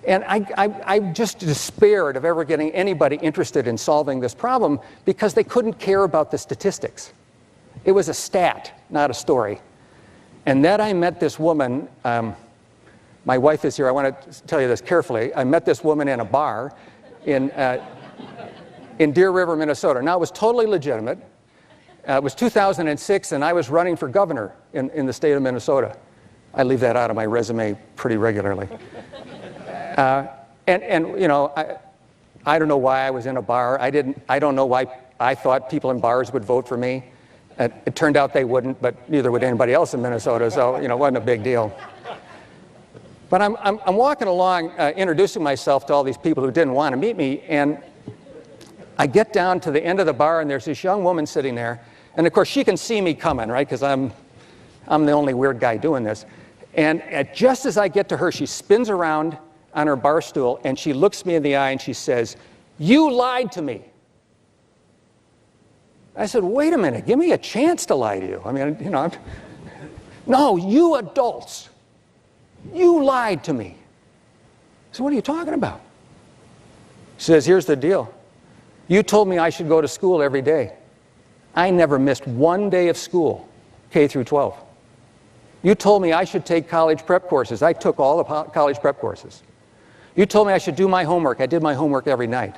And I just despaired of ever getting anybody interested in solving this problem because they couldn't care about the statistics. It was a stat, not a story. And then I met this woman. My wife is here. I want to tell you this carefully. I met this woman in a bar in Deer River, Minnesota. Now, it was totally legitimate. It was 2006, and I was running for governor in the state of Minnesota. I leave that out of my resume pretty regularly. I don't know why I was in a bar. I don't know why I thought people in bars would vote for me. It turned out they wouldn't, but neither would anybody else in Minnesota, so, it wasn't a big deal. But I'm walking along, introducing myself to all these people who didn't want to meet me, and I get down to the end of the bar, and there's this young woman sitting there, and of course she can see me coming, right, because I'm the only weird guy doing this. And just as I get to her, she spins around on her bar stool, and she looks me in the eye, and she says, "You lied to me." I said, "Wait a minute, give me a chance to lie to you. I mean, no, you adults, you lied to me." So what are you talking about? She says, "Here's the deal. You told me I should go to school every day. I never missed one day of school, K through 12. You told me I should take college prep courses. I took all the college prep courses. You told me I should do my homework. I did my homework every night.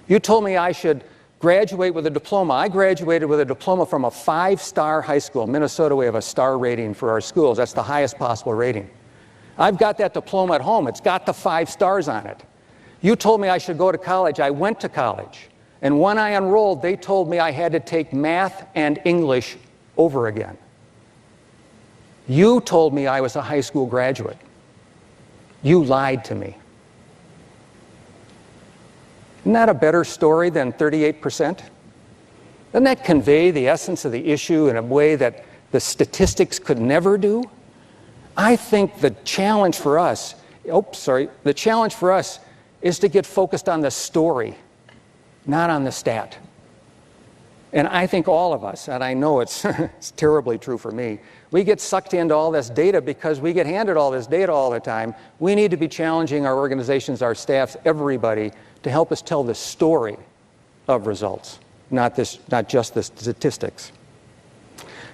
You told me I should graduate with a diploma. I graduated with a diploma from a 5-star high school. In Minnesota, we have a star rating for our schools. That's the highest possible rating. I've got that diploma at home. It's got the 5 stars on it. You told me I should go to college. I went to college. And when I enrolled, they told me I had to take math and English over again. You told me I was a high school graduate. You lied to me." Isn't that a better story than 38%? Doesn't that convey the essence of the issue in a way that the statistics could never do? I think the challenge for us, the challenge for us is to get focused on the story, not on the stat. And I think all of us, and I know it's, it's terribly true for me, we get sucked into all this data because we get handed all this data all the time. We need to be challenging our organizations, our staffs, everybody, to help us tell the story of results, not just the statistics.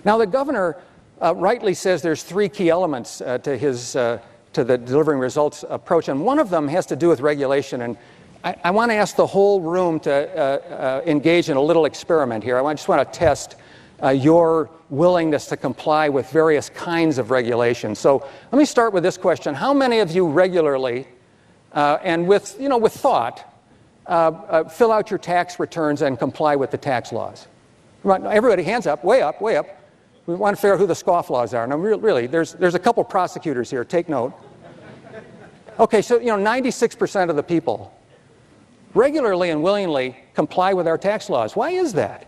Now, the governor rightly says there's 3 key elements to the delivering results approach, and one of them has to do with regulation. And I want to ask the whole room to engage in a little experiment here. I just want to test your willingness to comply with various kinds of regulation. So let me start with this question. How many of you regularly and with thought fill out your tax returns and comply with the tax laws? Come on, everybody, hands up, way up, way up. We want to figure out who the scofflaws are. Now, really, there's a couple prosecutors here. Take note. Okay, so 96% of the people regularly and willingly comply with our tax laws. Why is that?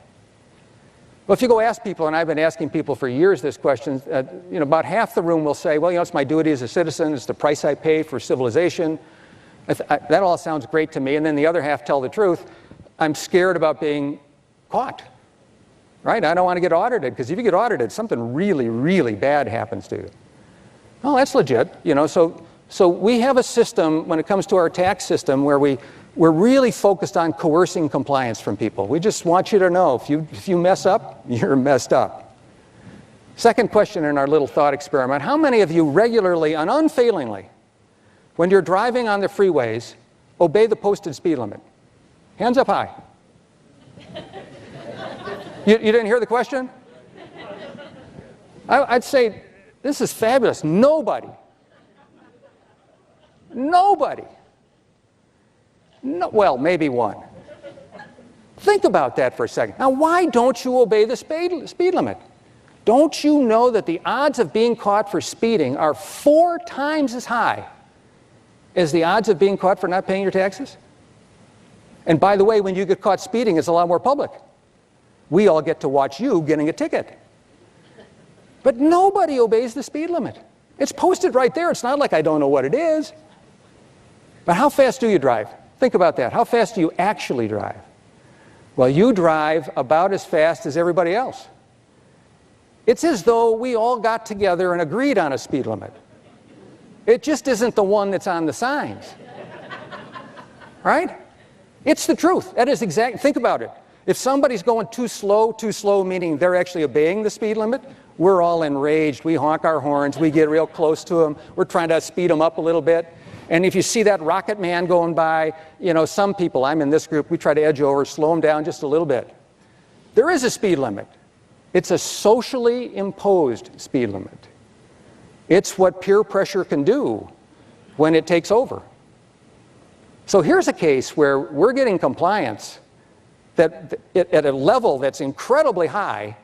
Well, if you go ask people, and I've been asking people for years this question, about half the room will say, well, it's my duty as a citizen, it's the price I pay for civilization. That all sounds great to me. And then the other half tell the truth. I'm scared about being caught, right? I don't want to get audited, because if you get audited, something really, really bad happens to you. Well, that's legit, So we have a system, when it comes to our tax system, where we're really focused on coercing compliance from people. We just want you to know, if you mess up, you're messed up. Second question in our little thought experiment: how many of you regularly and unfailingly, when you're driving on the freeways, obey the posted speed limit? Hands up high. You didn't hear the question? I'd say this is fabulous. Nobody. No, well, maybe one. Think about that for a second. Now, why don't you obey the speed limit? Don't you know that the odds of being caught for speeding are 4 times as high as the odds of being caught for not paying your taxes? And by the way, when you get caught speeding, it's a lot more public. We all get to watch you getting a ticket. But nobody obeys the speed limit. It's posted right there. It's not like I don't know what it is. But how fast do you drive? Think about that. How fast do you actually drive? Well, you drive about as fast as everybody else. It's as though we all got together and agreed on a speed limit. It just isn't the one that's on the signs. Right? It's the truth. That is exact. Think about it. If somebody's going too slow meaning they're actually obeying the speed limit, we're all enraged. We honk our horns. We get real close to them. We're trying to speed them up a little bit. And if you see that rocket man going by, some people, I'm in this group, we try to edge over, slow them down just a little bit. There is a speed limit. It's a socially imposed speed limit. It's what peer pressure can do when it takes over. So here's a case where we're getting compliance that at a level that's incredibly high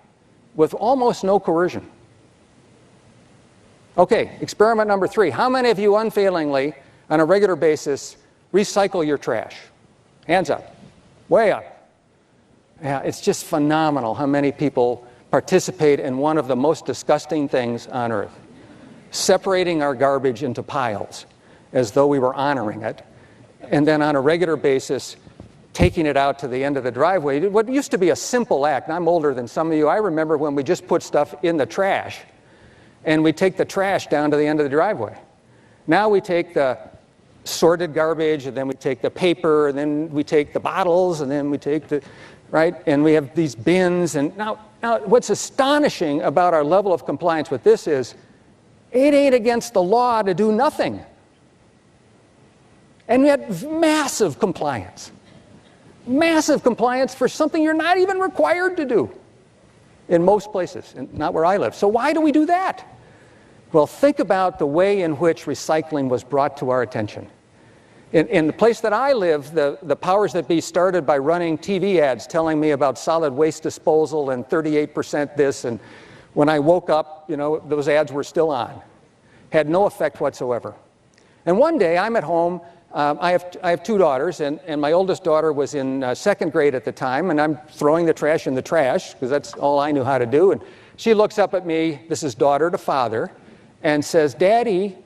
with almost no coercion. Okay, experiment number 3. How many of you unfailingly, on a regular basis, recycle your trash? Hands up. Way up. Yeah, it's just phenomenal how many people participate in one of the most disgusting things on earth. Separating our garbage into piles as though we were honoring it, and then on a regular basis taking it out to the end of the driveway. What used to be a simple act, and I'm older than some of you, I remember when we just put stuff in the trash and we take the trash down to the end of the driveway. Now we take the sorted garbage, and then we take the paper, and then we take the bottles, and then we take the, right? And we have these bins. And now what's astonishing about our level of compliance with this is it ain't against the law to do nothing. And we had massive compliance. Massive compliance for something you're not even required to do in most places, and not where I live. So why do we do that? Well, think about the way in which recycling was brought to our attention. In the place that I live, the powers that be started by running TV ads telling me about solid waste disposal and 38% this, and when I woke up, those ads were still on. Had no effect whatsoever. And one day, I'm at home. I have 2 daughters, and my oldest daughter was in 2nd grade at the time, and I'm throwing the trash in the trash, because that's all I knew how to do. And she looks up at me, this is daughter to father, and says, "Daddy,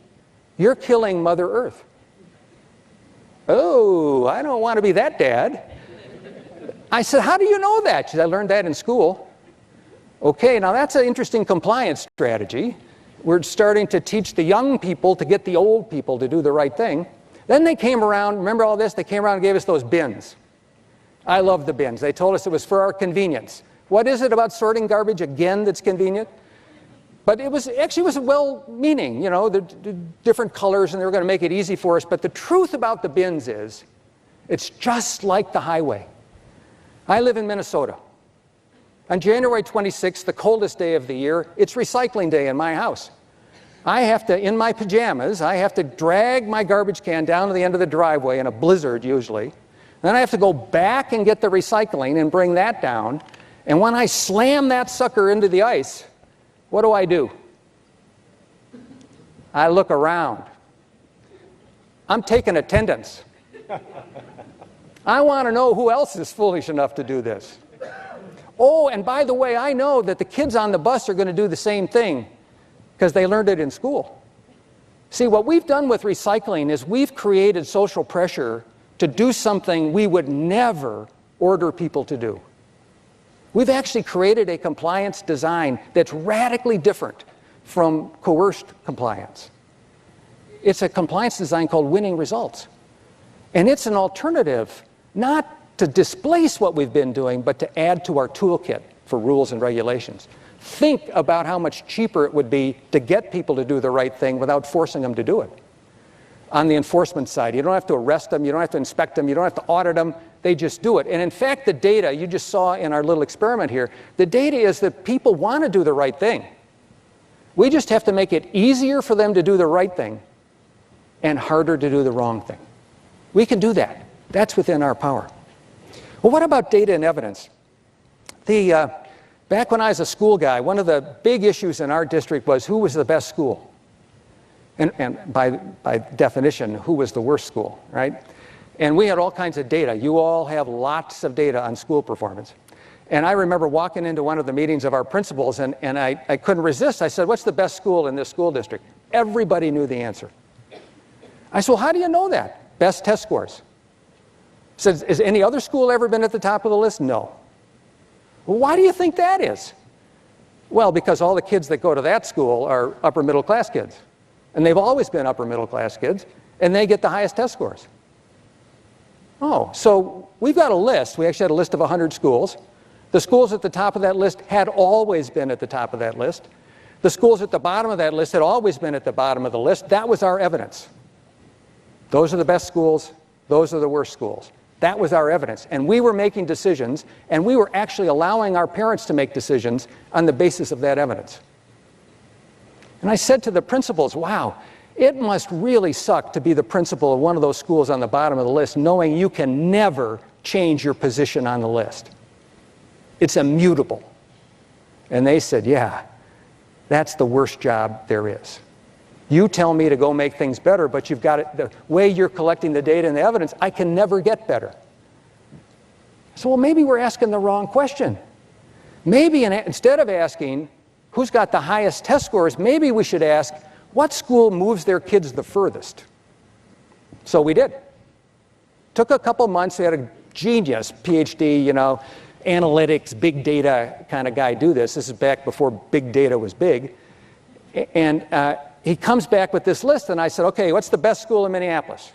you're killing Mother Earth." Oh, I don't want to be that dad. I said, "How do you know that?" She said, "I learned that in school." Okay, now that's an interesting compliance strategy. We're starting to teach the young people to get the old people to do the right thing. Then they came around, remember all this? They came around and gave us those bins. I love the bins. They told us it was for our convenience. What is it about sorting garbage again that's convenient? But it was well-meaning, the different colors, and they were going to make it easy for us. But the truth about the bins is, it's just like the highway. I live in Minnesota. On January 26th, the coldest day of the year, it's recycling day in my house. I have to, in my pajamas, I have to drag my garbage can down to the end of the driveway in a blizzard usually. Then I have to go back and get the recycling and bring that down. And when I slam that sucker into the ice, what do? I look around. I'm taking attendance. I want to know who else is foolish enough to do this. Oh, and by the way, I know that the kids on the bus are going to do the same thing because they learned it in school. See, what we've done with recycling is we've created social pressure to do something we would never order people to do. We've actually created a compliance design that's radically different from coerced compliance. It's a compliance design called winning results. And it's an alternative, not to displace what we've been doing, but to add to our toolkit for rules and regulations. Think about how much cheaper it would be to get people to do the right thing without forcing them to do it. On the enforcement side, you don't have to arrest them, you don't have to inspect them, you don't have to audit them. They just do it. And in fact, the data you just saw in our little experiment here, the data is that people want to do the right thing. We just have to make it easier for them to do the right thing and harder to do the wrong thing. We can do that. That's within our power. Well, what about data and evidence? Back when I was a school guy, one of the big issues in our district was who was the best school. And by definition, who was the worst school, right? And we had all kinds of data. You all have lots of data on school performance. And I remember walking into one of the meetings of our principals, and I couldn't resist. I said, what's the best school in this school district? Everybody knew the answer. I said, well, how do you know that? Best test scores. I said, has any other school ever been at the top of the list? No. Well, why do you think that is? Well, because all the kids that go to that school are upper middle class kids. And they've always been upper middle class kids, and they get the highest test scores. Oh, so we've got a list. We actually had a list of 100 schools. The schools at the top of that list had always been at the top of that list. The schools at the bottom of that list had always been at the bottom of the list. That was our evidence. Those are the best schools. Those are the worst schools. That was our evidence. And we were making decisions, and we were actually allowing our parents to make decisions on the basis of that evidence. And I said to the principals, wow, it must really suck to be the principal of one of those schools on the bottom of the list, knowing you can never change your position on the list. It's immutable. And they said, yeah, that's the worst job there is. You tell me to go make things better, but you've got it, the way you're collecting the data and the evidence, I can never get better. So, well, maybe we're asking the wrong question. Maybe instead of asking who's got the highest test scores, maybe we should ask what school moves their kids the furthest. So we did. Took a couple months. We had a genius PhD, analytics, big data kind of guy do this. This is back before big data was big. And he comes back with this list, and I said, okay, what's the best school in Minneapolis?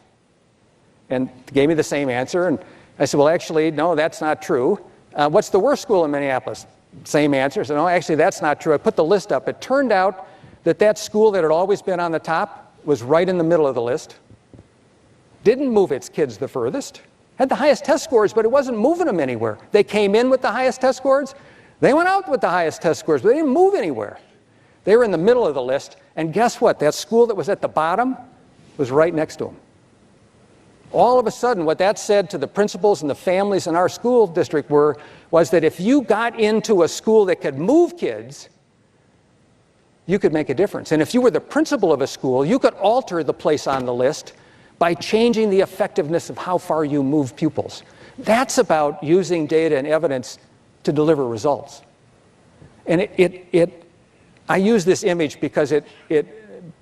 And he gave me the same answer. And I said, well, actually, no, that's not true. What's the worst school in Minneapolis? Same answer. So no, actually, that's not true. I put the list up. It turned out that school that had always been on the top was right in the middle of the list. Didn't move its kids the furthest. Had the highest test scores, but it wasn't moving them anywhere. They came in with the highest test scores. They went out with the highest test scores, but they didn't move anywhere. They were in the middle of the list. And guess what? That school that was at the bottom was right next to them. All of a sudden, what that said to the principals and the families in our school district was that if you got into a school that could move kids, you could make a difference. And if you were the principal of a school, you could alter the place on the list by changing the effectiveness of how far you move pupils. That's about using data and evidence to deliver results. And I use this image because it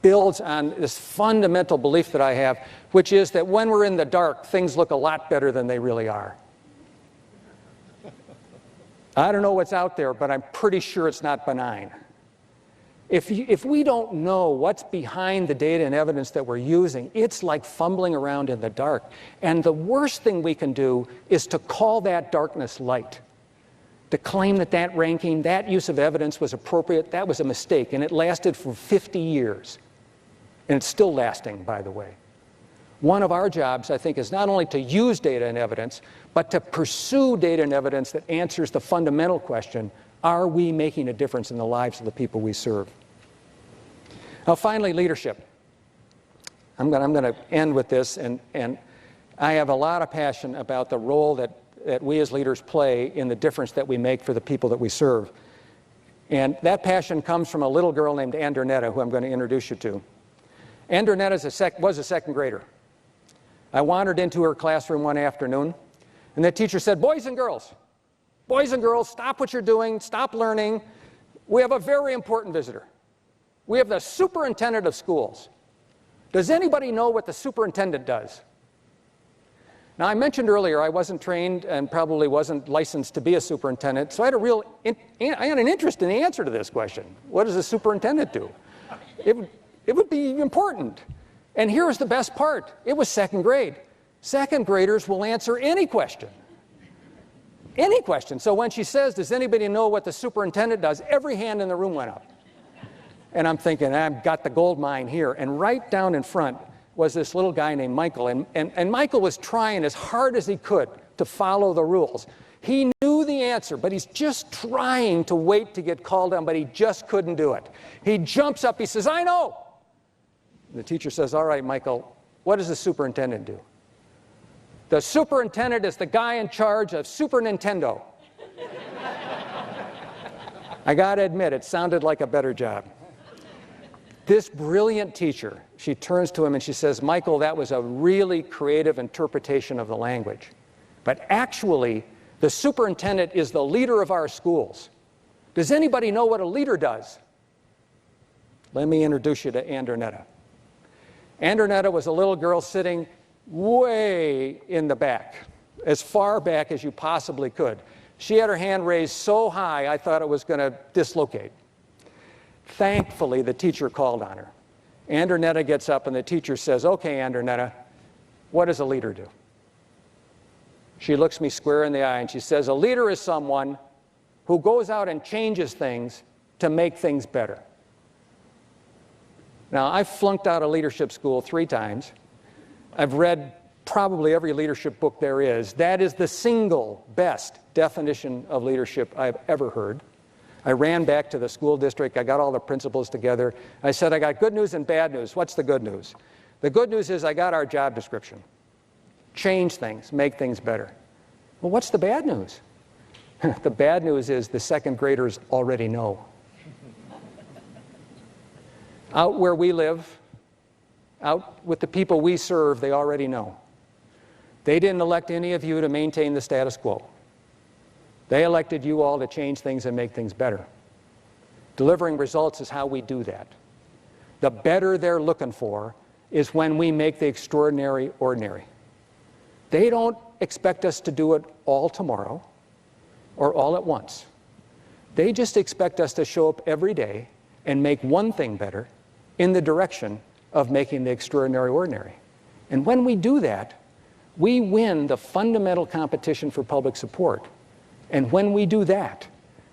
builds on this fundamental belief that I have, which is that when we're in the dark, things look a lot better than they really are. I don't know what's out there, but I'm pretty sure it's not benign. If we don't know what's behind the data and evidence that we're using, it's like fumbling around in the dark. And the worst thing we can do is to call that darkness light. To claim that ranking, that use of evidence was appropriate, that was a mistake. And it lasted for 50 years. And it's still lasting, by the way. One of our jobs, I think, is not only to use data and evidence, but to pursue data and evidence that answers the fundamental question, are we making a difference in the lives of the people we serve? Now, finally, leadership. I'm going to end with this, and I have a lot of passion about the role that we as leaders play in the difference that we make for the people that we serve. And that passion comes from a little girl named Andernetta, who I'm going to introduce you to. Andernetta was a second grader. I wandered into her classroom one afternoon, and the teacher said, boys and girls, stop what you're doing, stop learning. We have a very important visitor. We have the superintendent of schools. Does anybody know what the superintendent does? Now, I mentioned earlier I wasn't trained and probably wasn't licensed to be a superintendent, so I had an interest in the answer to this question. What does a superintendent do? It would be important. And here's the best part. It was second grade. Second graders will answer any question. Any question. So when she says, does anybody know what the superintendent does? Every hand in the room went up. And I'm thinking, I've got the gold mine here. And right down in front was this little guy named Michael. And Michael was trying as hard as he could to follow the rules. He knew the answer, but he's just trying to wait to get called on, but he just couldn't do it. He jumps up, he says, I know. The teacher says, all right, Michael, what does the superintendent do? The superintendent is the guy in charge of Super Nintendo. I got to admit, it sounded like a better job. This brilliant teacher, she turns to him and she says, Michael, that was a really creative interpretation of the language. But actually, the superintendent is the leader of our schools. Does anybody know what a leader does? Let me introduce you to Andronetta. Andronetta was a little girl sitting way in the back, as far back as you possibly could. She had her hand raised so high, I thought it was going to dislocate. Thankfully, the teacher called on her. Andronetta gets up and the teacher says, okay, Andronetta, what does a leader do? She looks me square in the eye and she says, a leader is someone who goes out and changes things to make things better. Now, I've flunked out of leadership school 3 times. I've read probably every leadership book there is. That is the single best definition of leadership I've ever heard. I ran back to the school district. I got all the principals together. I said, I got good news and bad news. What's the good news? The good news is I got our job description. Change things, make things better. Well, what's the bad news? The bad news is the second graders already know. Out where we live, out with the people we serve, they already know. They didn't elect any of you to maintain the status quo. They elected you all to change things and make things better. Delivering results is how we do that. The better they're looking for is when we make the extraordinary ordinary. They don't expect us to do it all tomorrow or all at once. They just expect us to show up every day and make one thing better in the direction of making the extraordinary ordinary. And when we do that, we win the fundamental competition for public support. And when we do that,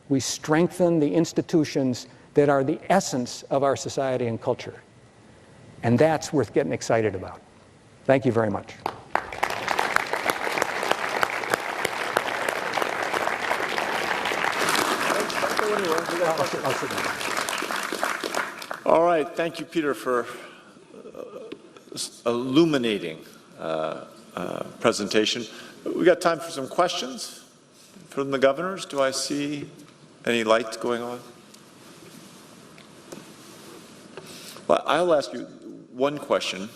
we strengthen the institutions that are the essence of our society and culture. And that's worth getting excited about. Thank you very much. All right, thank you, Peter, for illuminating presentation. We got time for some questions from the governors. Do I see any lights going on? Well, I'll ask you one question.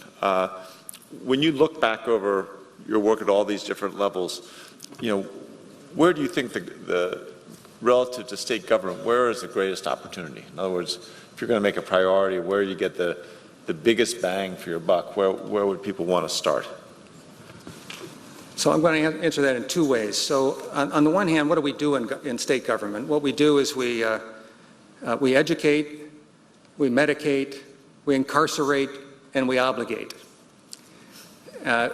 When you look back over your work at all these different levels, where do you think the relative to state government, where is the greatest opportunity? In other words, if you're going to make a priority, where you get the biggest bang for your buck, where would people want to start? So I'm going to answer that in 2 ways. So on the one hand, what do we do in state government? What we do is we educate, we medicate, we incarcerate, and we obligate. I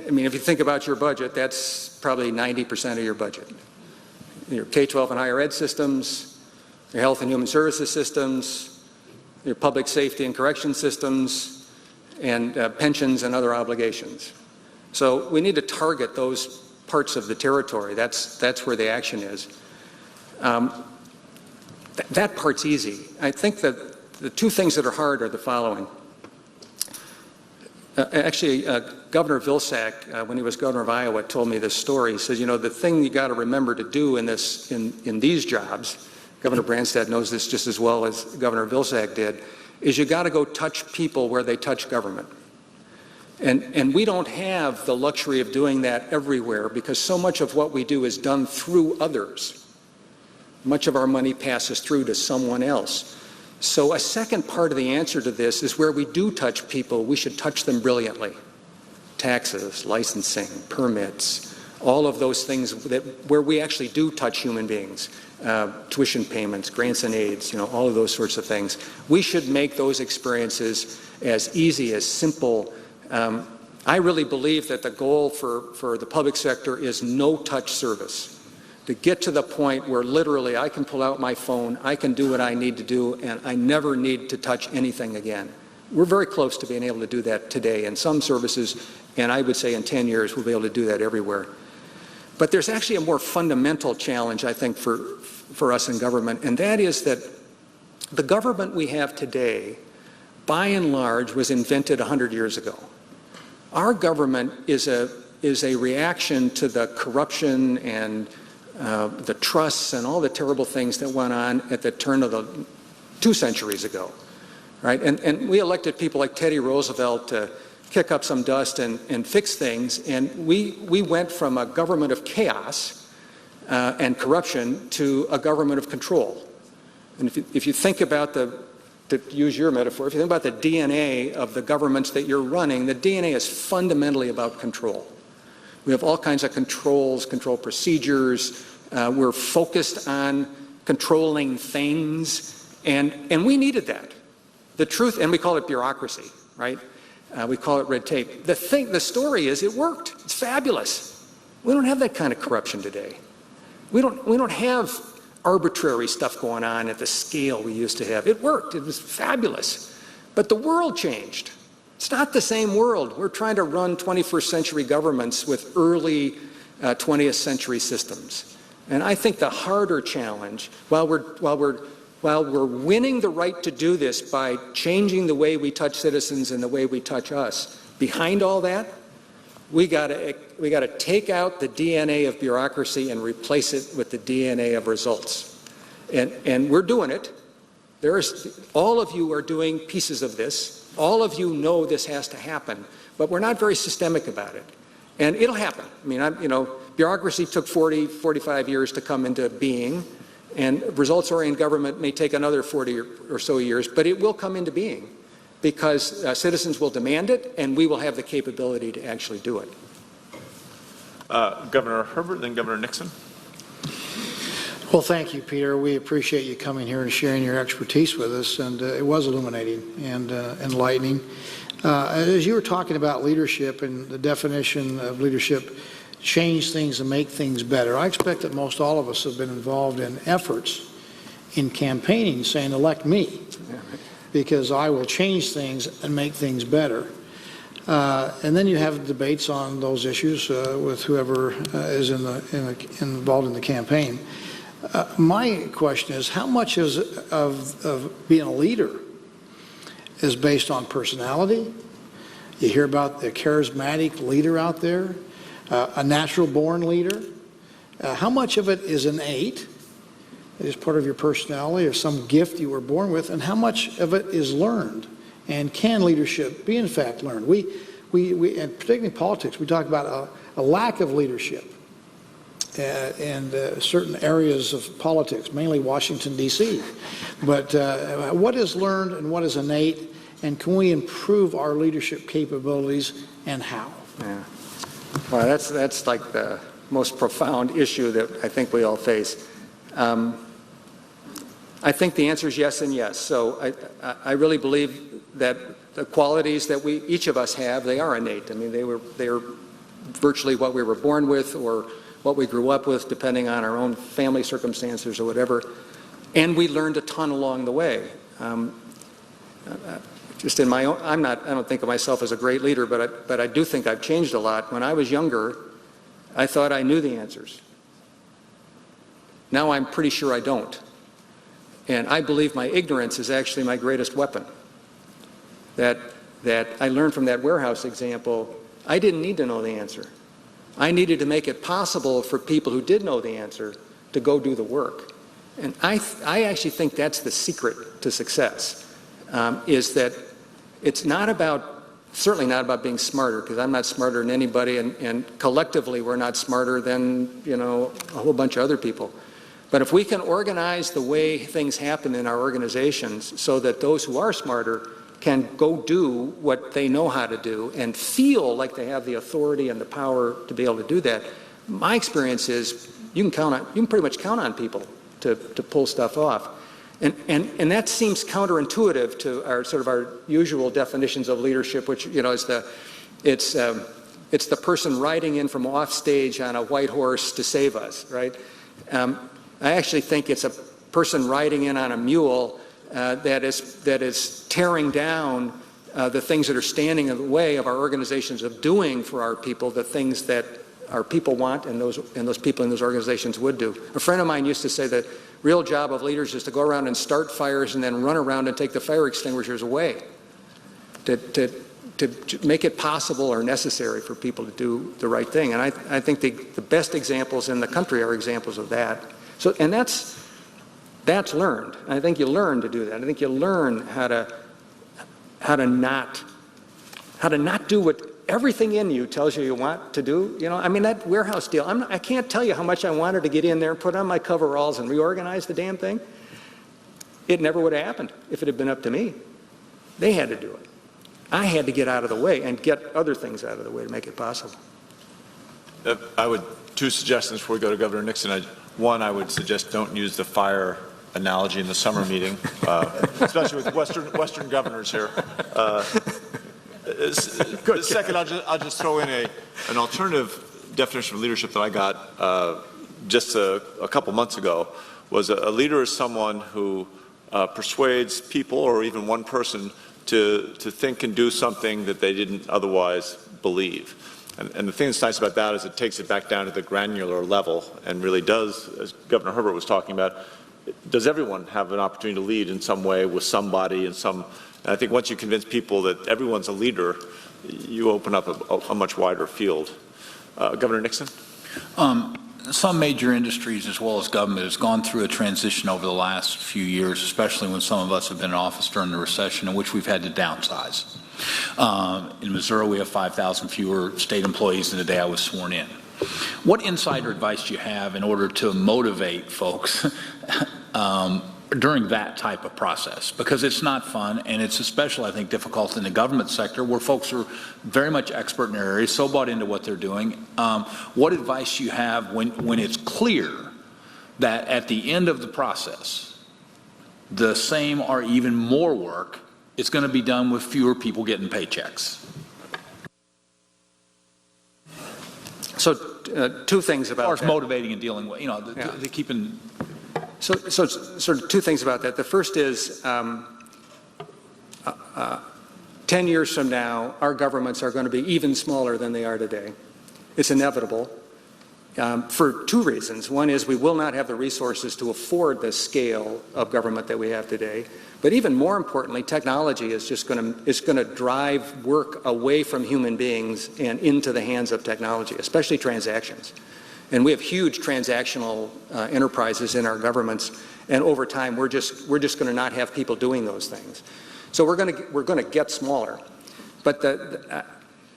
mean, if you think about your budget, that's probably 90% of your budget. Your K-12 and higher ed systems, your health and human services systems, your public safety and correction systems, and pensions and other obligations. So we need to target those parts of the territory. That's where the action is. That part's easy. I think that the 2 things that are hard are the following. Governor Vilsack, when he was governor of Iowa, told me this story. He says, the thing you got to remember to do in these jobs, Governor Branstad knows this just as well as Governor Vilsack did, is you got to go touch people where they touch government. And we don't have the luxury of doing that everywhere because so much of what we do is done through others. Much of our money passes through to someone else. So a second part of the answer to this is where we do touch people, we should touch them brilliantly. Taxes, licensing, permits, all of those things where we actually do touch human beings. Tuition payments, grants and aids, all of those sorts of things. We should make those experiences as easy, as simple. I really believe that the goal for the public sector is no-touch service. To get to the point where literally I can pull out my phone, I can do what I need to do, and I never need to touch anything again. We're very close to being able to do that today in some services, And I would say in 10 years, we'll be able to do that everywhere. But there's actually a more fundamental challenge, I think, for us in government, and that is that the government we have today, by and large, was invented 100 years ago. Our government is a reaction to the corruption and the trusts and all the terrible things that went on at the turn of the 2 centuries ago, right? And we elected people like Teddy Roosevelt to kick up some dust and fix things, and we went from a government of chaos and corruption to a government of control. And if you think about to use your metaphor, if you think about the DNA of the governments that you're running, the DNA is fundamentally about control. We have all kinds of controls, control procedures. We're focused on controlling things, and we needed that. The truth, and we call it bureaucracy, right? We call it red tape. The story is it worked. It's fabulous. We don't have that kind of corruption today. We don't have arbitrary stuff going on at the scale we used to have. It worked. It was fabulous. But the world changed. It's not the same world. We're trying to run 21st century governments with early 20th century systems. And I think the harder challenge, while we're winning the right to do this by changing the way we touch citizens and the way we touch us, behind all that, we got to take out the DNA of bureaucracy and replace it with the DNA of results. And we're doing it. All of you are doing pieces of this. All of you know this has to happen, but we're not very systemic about it. And it'll happen. I mean, bureaucracy took 40, 45 years to come into being, and results-oriented government may take another 40 or so years, but it will come into being because citizens will demand it, and we will have the capability to actually do it. Governor Herbert, then Governor Nixon. Well, thank you, Peter. We appreciate you coming here and sharing your expertise with us, and it was illuminating and enlightening. As you were talking about leadership and the definition of leadership, change things and make things better, I expect that most all of us have been involved in efforts in campaigning saying, elect me, because I will change things and make things better. And then you have debates on those issues with whoever is involved in the campaign. My question is, how much of being a leader is based on personality? You hear about the charismatic leader out there, a natural-born leader. How much of it is innate, is part of your personality or some gift you were born with, and how much of it is learned? And can leadership be, in fact, learned? We and particularly in politics, we talk about a lack of leadership in certain areas of politics, mainly Washington, D.C. But what is learned and what is innate, and can we improve our leadership capabilities, and how? Yeah. Well, that's like the most profound issue that I think we all face. I think the answer is yes and yes. So I really believe that the qualities that each of us have, they are innate. I mean, they are virtually what we were born with or what we grew up with, depending on our own family circumstances or whatever. And we learned a ton along the way. Just in my own, I don't think of myself as a great leader, but I do think I've changed a lot. When I was younger, I thought I knew the answers. Now I'm pretty sure I don't. And I believe my ignorance is actually my greatest weapon. That I learned from that warehouse example, I didn't need to know the answer. I needed to make it possible for people who did know the answer to go do the work. And I actually think that's the secret to success, is that it's not about, certainly not about being smarter, because I'm not smarter than anybody, and collectively we're not smarter than, a whole bunch of other people. But if we can organize the way things happen in our organizations so that those who are smarter can go do what they know how to do and feel like they have the authority and the power to be able to do that, my experience is you can pretty much count on people to pull stuff off. And that seems counterintuitive to our usual definitions of leadership, which is it's the person riding in from off stage on a white horse to save us, right? I actually think it's a person riding in on a mule that is tearing down the things that are standing in the way of our organizations of doing for our people the things that our people want and those people in those organizations would do. A friend of mine used to say the real job of leaders is to go around and start fires and then run around and take the fire extinguishers away, to make it possible or necessary for people to do the right thing. And I think the best examples in the country are examples of that. So, and that's learned. I think you learn to do that. I think you learn how to not do what everything in you tells you want to do. You know, I mean, that warehouse deal, I can't tell you how much I wanted to get in there and put on my coveralls and reorganize the damn thing. It never would have happened if it had been up to me. They had to do it. I had to get out of the way and get other things out of the way to make it possible. Two suggestions before we go to Governor Nixon. One, I would suggest don't use the fire analogy in the summer meeting, especially with Western governors here. Second, I'll just throw in an alternative definition of leadership that I got just a couple months ago. Was a leader is someone who persuades people or even one person to think and do something that they didn't otherwise believe. And the thing that's nice about that is it takes it back down to the granular level and really does, as Governor Herbert was talking about, does everyone have an opportunity to lead in some way with somebody and I think once you convince people that everyone's a leader, you open up a much wider field. Governor Nixon? Some major industries as well as government has gone through a transition over the last few years, especially when some of us have been in office during the recession, in which we've had to downsize. In Missouri, we have 5,000 fewer state employees than the day I was sworn in. What insider advice do you have in order to motivate folks during that type of process? Because it's not fun, and it's especially, I think, difficult in the government sector where folks are very much expert in their areas, so bought into what they're doing. What advice do you have when it's clear that at the end of the process, the same or even more work is going to be done with fewer people getting paychecks? So two things about as far as that. motivating and dealing with, the keeping. So sort of two things about that. The first is 10 years from now, our governments are going to be even smaller than they are today. It's inevitable for two reasons. One is we will not have the resources to afford the scale of government that we have today. But even more importantly, technology is just going to drive work away from human beings and into the hands of technology, especially transactions. And we have huge transactional enterprises in our governments, and over time we're just going to not have people doing those things. So we're going to get smaller. But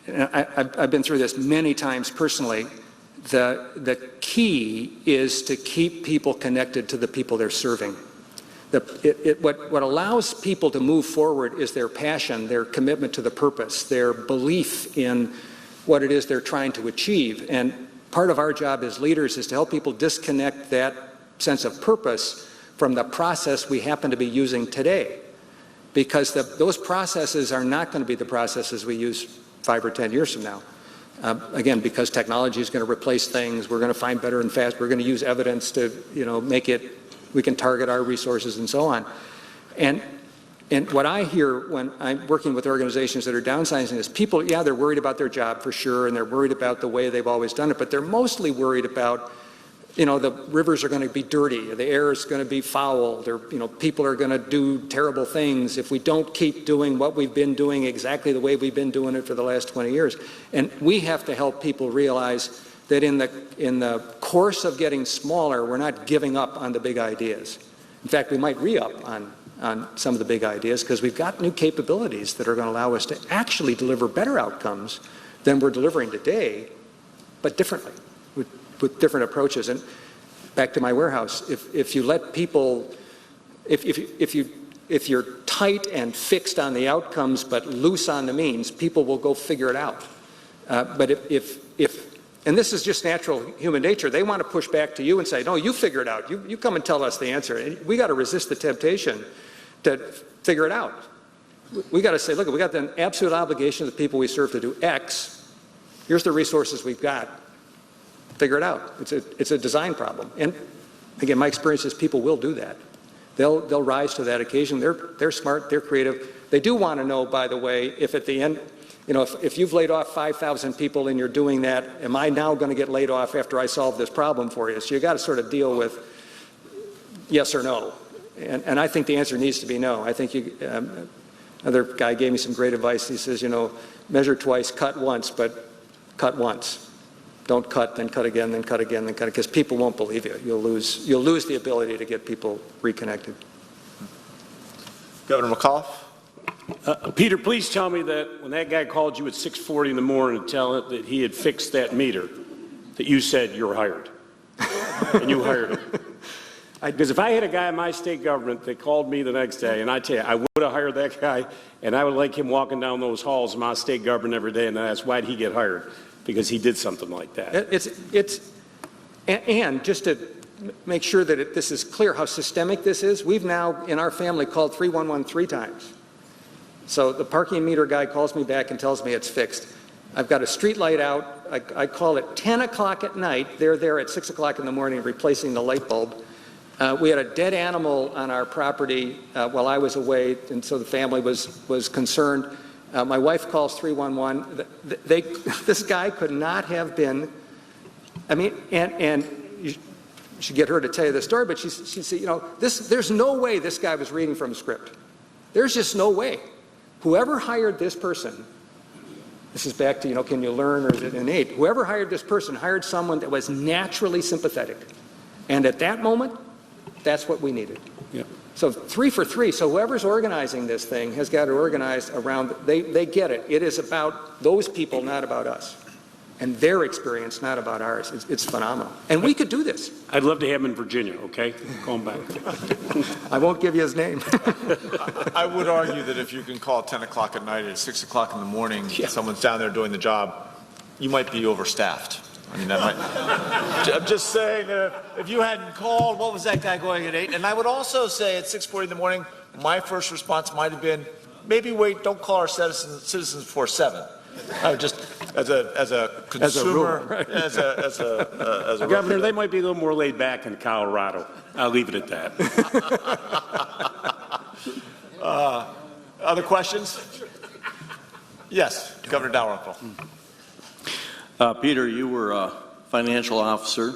I've been through this many times personally. The key is to keep people connected to the people they're serving. What allows people to move forward is their passion, their commitment to the purpose, their belief in what it is they're trying to achieve. And part of our job as leaders is to help people disconnect that sense of purpose from the process we happen to be using today. Because those processes are not going to be the processes we use 5 or 10 years from now. Again, because technology is going to replace things, we're going to find better and fast, we're going to use evidence to, make it, we can target our resources and so on. And what I hear when I'm working with organizations that are downsizing is people, yeah, they're worried about their job for sure, and they're worried about the way they've always done it, but they're mostly worried about, the rivers are going to be dirty, the air is going to be foul, people are going to do terrible things if we don't keep doing what we've been doing exactly the way we've been doing it for the last 20 years. And we have to help people realize that in the course of getting smaller, we're not giving up on the big ideas. In fact, we might re-up on some of the big ideas because we've got new capabilities that are going to allow us to actually deliver better outcomes than we're delivering today, but differently, with different approaches. And back to my warehouse, if you let people, if you're tight and fixed on the outcomes but loose on the means, people will go figure it out. But and this is just natural human nature, they want to push back to you and say, no, you figure it out. You come and tell us the answer. And we got to resist the temptation to figure it out. We got to say, look, we got the absolute obligation of the people we serve to do X. Here's the resources we've got. Figure it out. It's a design problem. And again, my experience is people will do that. they'll rise to that occasion. They're smart, they're creative. They do want to know, by the way, if at the end, you know, if you've laid off 5,000 people and you're doing that, am I now going to get laid off after I solve this problem for you? So you got to sort of deal with yes or no. And I think the answer needs to be no. I think another guy gave me some great advice. He says, you know, measure twice, cut once, but cut once. Don't cut, then cut again, then cut again, then cut again, because people won't believe you. You'll lose the ability to get people reconnected. Governor McAuliffe. Peter, please tell me that when that guy called you at 6:40 in the morning to tell it that he had fixed that meter, that you said you were hired, and you hired him. Because if I had a guy in my state government that called me the next day, and I tell you, I would have hired that guy, and I would like him walking down those halls of my state government every day, and that's why'd he get hired, because he did something like that. And just to make sure that this is clear how systemic this is, we've now in our family called 311 3 times. So the parking meter guy calls me back and tells me it's fixed. I've got a street light out. I call it 10 o'clock at night. They're there at 6 o'clock in the morning replacing the light bulb. We had a dead animal on our property while I was away, and so the family was concerned. My wife calls 311. This guy could not have been, I mean, and you should get her to tell you the story, but she said, you know, there's no way this guy was reading from a script. There's just no way. Whoever hired this person, this is back to, you know, can you learn or is it innate? Whoever hired this person hired someone that was naturally sympathetic. And at that moment, that's what we needed. Yeah. So 3 for 3. So whoever's organizing this thing has got to organize around, they get it. It is about those people, not about us. And their experience, not about ours. It's phenomenal. And we could do this. I'd love to have him in Virginia, okay? Call him back. I won't give you his name. I would argue that if you can call at 10 o'clock at night, at 6 o'clock in the morning, someone's down there doing the job, you might be overstaffed. I mean, that might. I'm just saying that if you hadn't called, what was that guy going at 8? And I would also say at 6:40 in the morning, my first response might have been, maybe wait, don't call our citizens before 7. Just as a consumer, as a Governor, they might be a little more laid back in Colorado. I'll leave it at that. Other questions? Yes, Governor Dalrymple. Peter, you were a financial officer,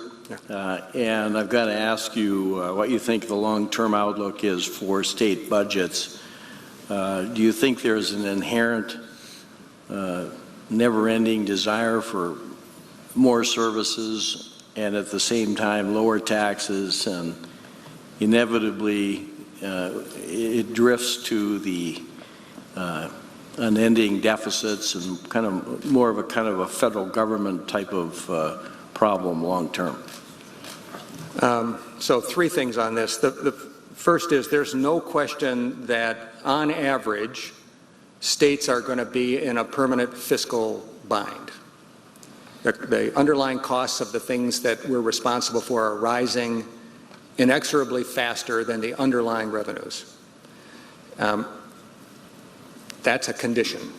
and I've got to ask you what you think the long-term outlook is for state budgets. Do you think there's an inherent never-ending desire for more services and at the same time lower taxes, and inevitably it drifts to the unending deficits and kind of more of a federal government type of problem long term? So 3 things on this. The first is there's no question that on average states are going to be in a permanent fiscal bind. The underlying costs of the things that we're responsible for are rising inexorably faster than the underlying revenues. That's a condition.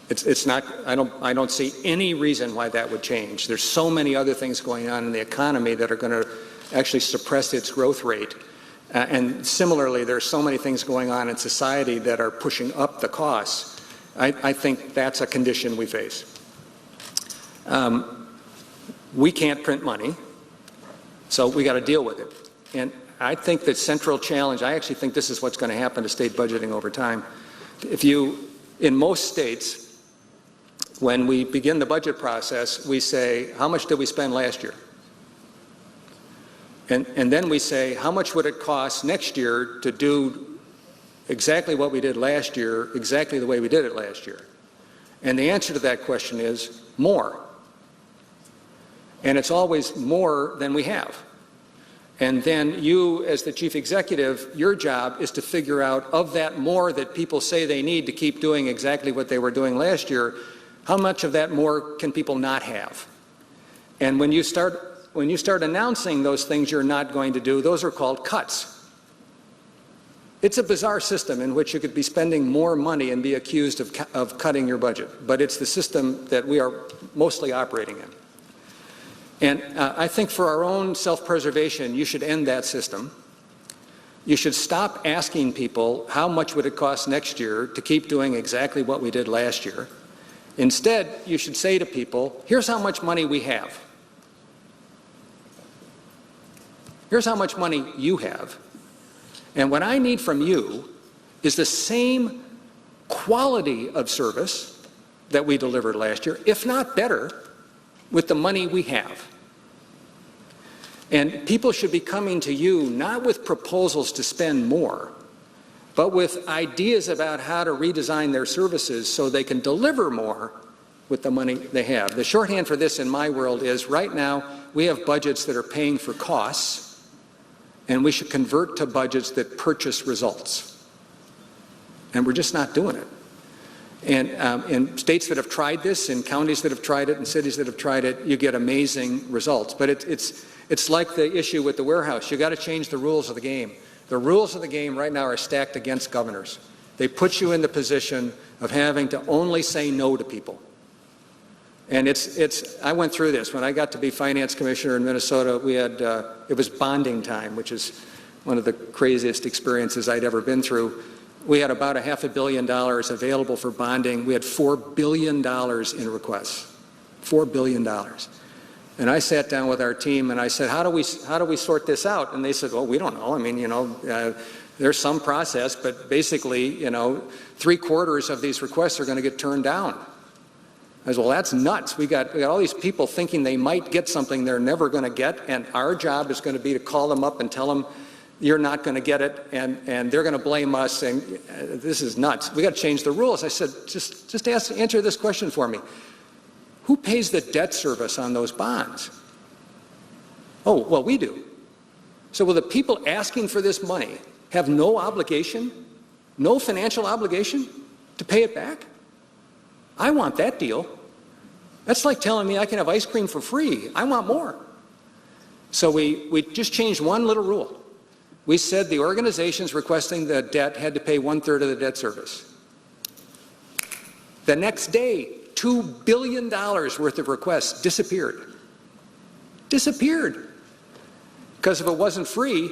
It's not. I don't see any reason why that would change. There's so many other things going on in the economy that are going to actually suppress its growth rate. And similarly, there's so many things going on in society that are pushing up the costs. I think that's a condition we face. We can't print money, so we got to deal with it. And I think the central challenge, I actually think this is what's going to happen to state budgeting over time. In most states, when we begin the budget process, we say, how much did we spend last year? And then we say, how much would it cost next year to do exactly what we did last year, exactly the way we did it last year? And the answer to that question is more. And it's always more than we have. And then you, as the chief executive, your job is to figure out, of that more that people say they need to keep doing exactly what they were doing last year, how much of that more can people not have? And when you start announcing those things you're not going to do, those are called cuts. It's a bizarre system in which you could be spending more money and be accused of cutting your budget. But it's the system that we are mostly operating in. And I think for our own self-preservation, you should end that system. You should stop asking people how much would it cost next year to keep doing exactly what we did last year. Instead, you should say to people, here's how much money we have. Here's how much money you have. And what I need from you is the same quality of service that we delivered last year, if not better, with the money we have. And people should be coming to you not with proposals to spend more, but with ideas about how to redesign their services so they can deliver more with the money they have. The shorthand for this in my world is right now we have budgets that are paying for costs, and we should convert to budgets that purchase results. And we're just not doing it. And in states that have tried this, in counties that have tried it, in cities that have tried it, you get amazing results. But it's like the issue with the warehouse. You've got to change the rules of the game. The rules of the game right now are stacked against governors. They put you in the position of having to only say no to people. And I went through this. When I got to be finance commissioner in Minnesota, we had, it was bonding time, which is one of the craziest experiences I'd ever been through. We had about $500 million available for bonding. We had $4 billion in requests. $4 billion. And I sat down with our team and I said, how do we sort this out? And they said, well, we don't know. I mean, there's some process, but basically, 3/4 of these requests are going to get turned down. I said, well, that's nuts. We got all these people thinking they might get something they're never going to get, and our job is going to be to call them up and tell them you're not going to get it, and they're going to blame us, saying this is nuts. We got to change the rules. I said, just answer this question for me. Who pays the debt service on those bonds? Oh, well, we do. So will the people asking for this money have no obligation, no financial obligation to pay it back? I want that deal. That's like telling me I can have ice cream for free. I want more. So we just changed one little rule. We said the organizations requesting the debt had to pay 1/3 of the debt service. The next day, $2 billion worth of requests disappeared. Disappeared. Because if it wasn't free,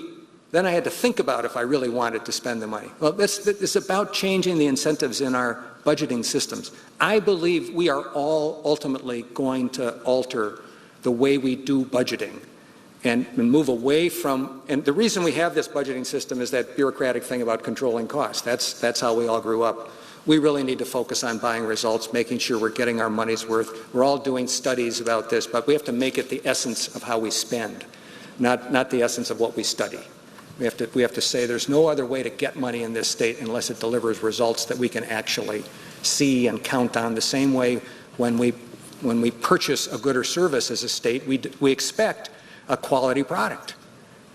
then I had to think about if I really wanted to spend the money. Well, it's about changing the incentives in our budgeting systems. I believe we are all ultimately going to alter the way we do budgeting and move away from, and the reason we have this budgeting system is that bureaucratic thing about controlling costs. That's how we all grew up. We really need to focus on buying results, making sure we're getting our money's worth. We're all doing studies about this, but we have to make it the essence of how we spend, not the essence of what we study. We have to say there's no other way to get money in this state unless it delivers results that we can actually see and count on. The same way when we purchase a good or service as a state, we expect a quality product.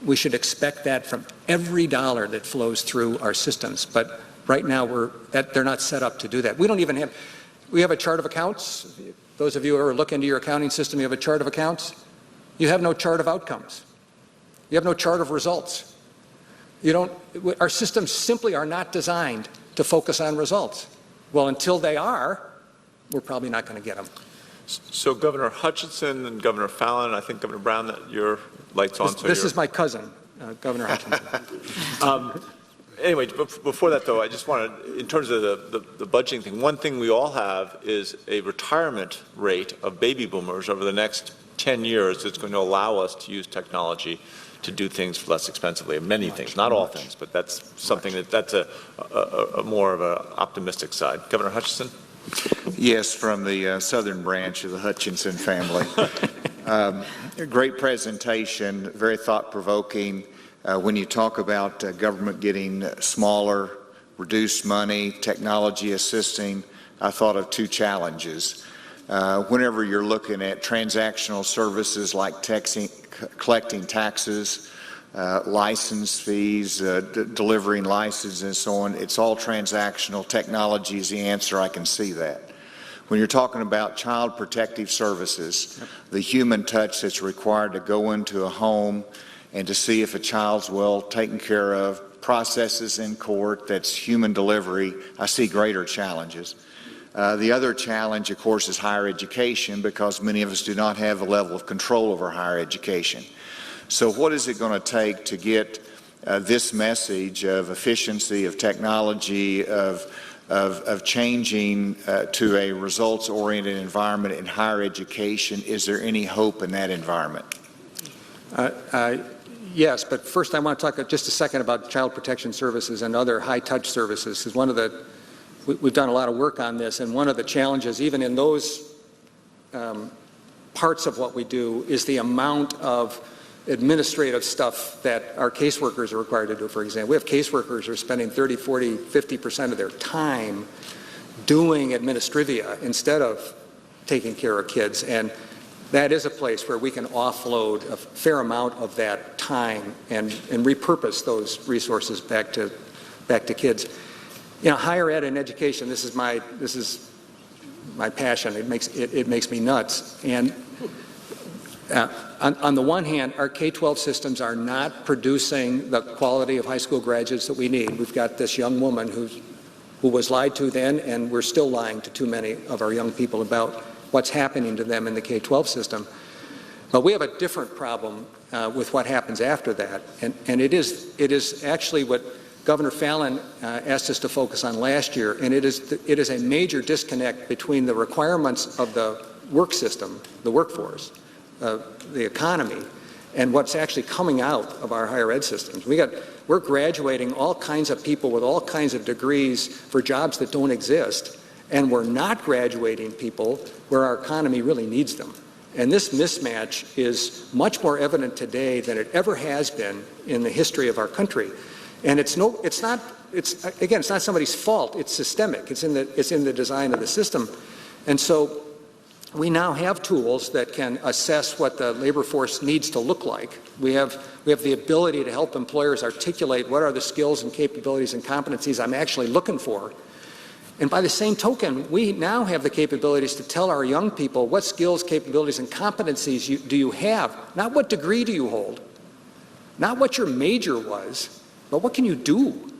We should expect that from every dollar that flows through our systems. But right now they're not set up to do that. We have a chart of accounts. Those of you who are looking into your accounting system, you have a chart of accounts. You have no chart of outcomes. You have no chart of results. Our systems simply are not designed to focus on results. Well, until they are, we're probably not going to get them. So Governor Hutchinson and Governor Fallon, I think Governor Brown, that your light's on. This is my cousin, Governor Hutchinson. Anyway, before that though, I just wanted, in terms of the budgeting thing, one thing we all have is a retirement rate of baby boomers over the next 10 years that's going to allow us to use technology to do things less expensively. Many things, not all things, but that's something that's a more of an optimistic side. Governor Hutchinson? Yes, from the southern branch of the Hutchinson family. A great presentation, very thought-provoking. When you talk about government getting smaller, reduced money, technology assisting, I thought of two challenges. Whenever you're looking at transactional services like collecting taxes, license fees, delivering licenses and so on, it's all transactional. Technology is the answer. I can see that. When you're talking about child protective services, the human touch that's required to go into a home and to see if a child's well taken care of, processes in court, that's human delivery, I see greater challenges. The other challenge, of course, is higher education, because many of us do not have a level of control over higher education. So what is it going to take to get this message of efficiency, of technology, of changing to a results-oriented environment in higher education? Is there any hope in that environment? Yes, but first I want to talk just a second about child protection services and other high-touch services. Because we've done a lot of work on this, and one of the challenges, even in those parts of what we do, is the amount of administrative stuff that our caseworkers are required to do. For example, we have caseworkers who are spending 30, 40, 50% of their time doing administrivia instead of taking care of kids. And that is a place where we can offload a fair amount of that time and repurpose those resources back to kids. You know, higher ed and education, this is my passion. It makes me nuts. And on the one hand, our K-12 systems are not producing the quality of high school graduates that we need. We've got this young woman who was lied to then, and we're still lying to too many of our young people about what's happening to them in the K-12 system. But we have a different problem with what happens after that, and it is actually what Governor Fallin asked us to focus on last year, and it is a major disconnect between the requirements of the work system, the workforce, the economy, and what's actually coming out of our higher ed systems. We're graduating all kinds of people with all kinds of degrees for jobs that don't exist, and we're not graduating people where our economy really needs them. And this mismatch is much more evident today than it ever has been in the history of our country. And it's not somebody's fault. It's systemic. It's in the design of the system. And so we now have tools that can assess what the labor force needs to look like. We have the ability to help employers articulate what are the skills and capabilities and competencies I'm actually looking for. And by the same token, we now have the capabilities to tell our young people what skills, capabilities, and competencies do you have, not what degree do you hold, not what your major was, but what can you do?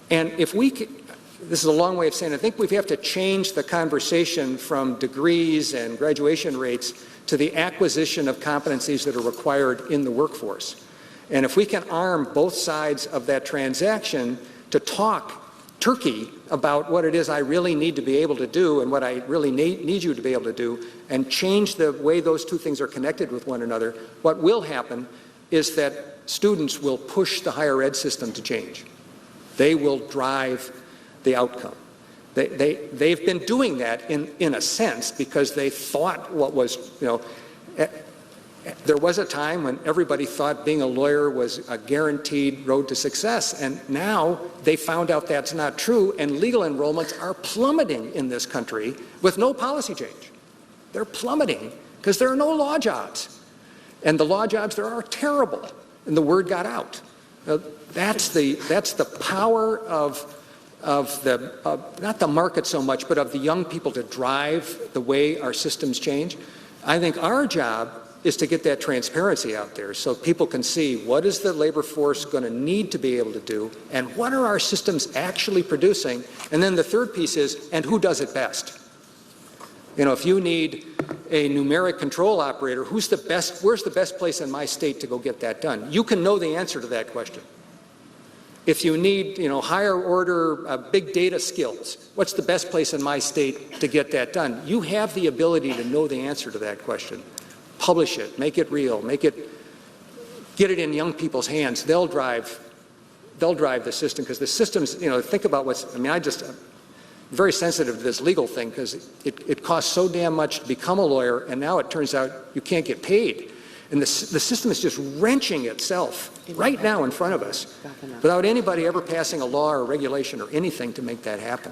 And if this is a long way of saying, I think we have to change the conversation from degrees and graduation rates to the acquisition of competencies that are required in the workforce. And if we can arm both sides of that transaction to talk turkey about what it is I really need to be able to do and what I really need you to be able to do, and change the way those two things are connected with one another, what will happen is that students will push the higher ed system to change. They will drive the outcome. They've been doing that in a sense because they thought what was, there was a time when everybody thought being a lawyer was a guaranteed road to success, and now they found out that's not true, and legal enrollments are plummeting in this country with no policy change. They're plummeting because there are no law jobs, and the law jobs there are terrible, and the word got out. That's the power of not the market so much, but of the young people to drive the way our systems change. I think our job is to get that transparency out there so people can see what is the labor force going to need to be able to do, and what are our systems actually producing. And then the third piece is, and who does it best? If you need a numeric control operator, where's the best place in my state to go get that done? You can know the answer to that question. If you need, higher order big data skills, what's the best place in my state to get that done? You have the ability to know the answer to that question. Publish it, make it real, get it in young people's hands. They'll drive the system, because the systems, think about I'm very sensitive to this legal thing because it costs so damn much to become a lawyer, and now it turns out you can't get paid. And the system is just wrenching itself right now in front of us without anybody ever passing a law or regulation or anything to make that happen.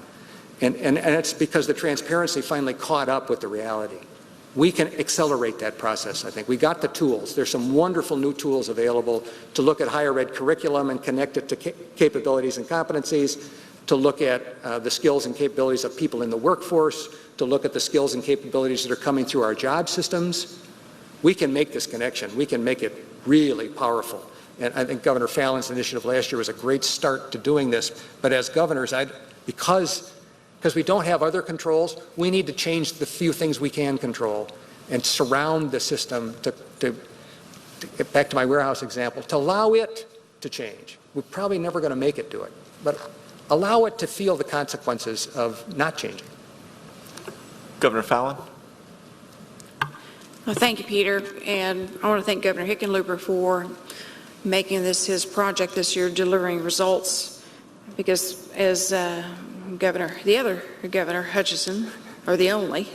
And it's because the transparency finally caught up with the reality. We can accelerate that process, I think. We got the tools. There's some wonderful new tools available to look at higher ed curriculum and connect it to capabilities and competencies, to look at the skills and capabilities of people in the workforce, to look at the skills and capabilities that are coming through our job systems. We can make this connection. We can make it really powerful. And I think Governor Fallin's initiative last year was a great start to doing this. But as governors, because we don't have other controls, we need to change the few things we can control and surround the system to get back to my warehouse example, to allow it to change. We're probably never going to make it do it, but allow it to feel the consequences of not changing. Governor Fallon. Well, thank you, Peter, and I want to thank Governor Hickenlooper for making this his project this year, delivering results, because as the other Governor Hutchinson, or the only,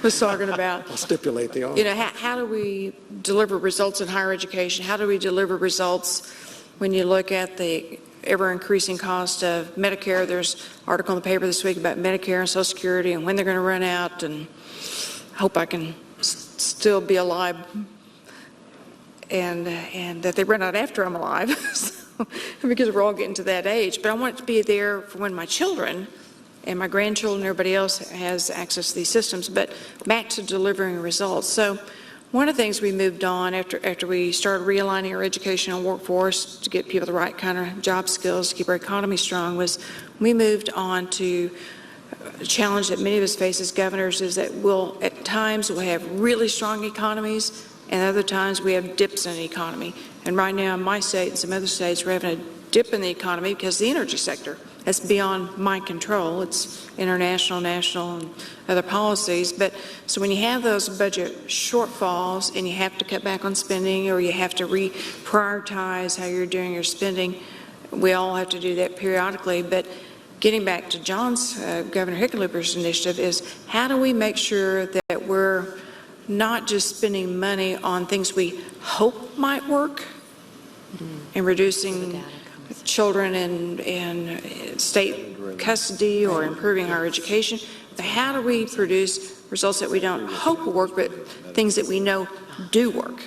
was talking about, I'll stipulate the only. you know, how do we deliver results in higher education? How do we deliver results when you look at the ever-increasing cost of Medicare? There's an article in the paper this week about Medicare and Social Security and when they're going to run out, and I hope I can still be alive and that they run out after I'm alive, so, because we're all getting to that age. But I want it to be there for when my children and my grandchildren and everybody else has access to these systems. But back to delivering results. So one of the things we moved on after we started realigning our educational workforce to get people the right kind of job skills to keep our economy strong was we moved on to a challenge that many of us face as governors, is that at times we'll have really strong economies, and other times we have dips in the economy. And right now in my state and some other states, we're having a dip in the economy because the energy sector, that's beyond my control. It's international, national, and other policies. But so when you have those budget shortfalls and you have to cut back on spending, or you have to reprioritize how you're doing your spending, we all have to do that periodically. But getting back to John's, Governor Hickenlooper's initiative, is how do we make sure that we're not just spending money on things we hope might work and reducing children in state custody or improving our education, but how do we produce results that we don't hope will work, but things that we know do work?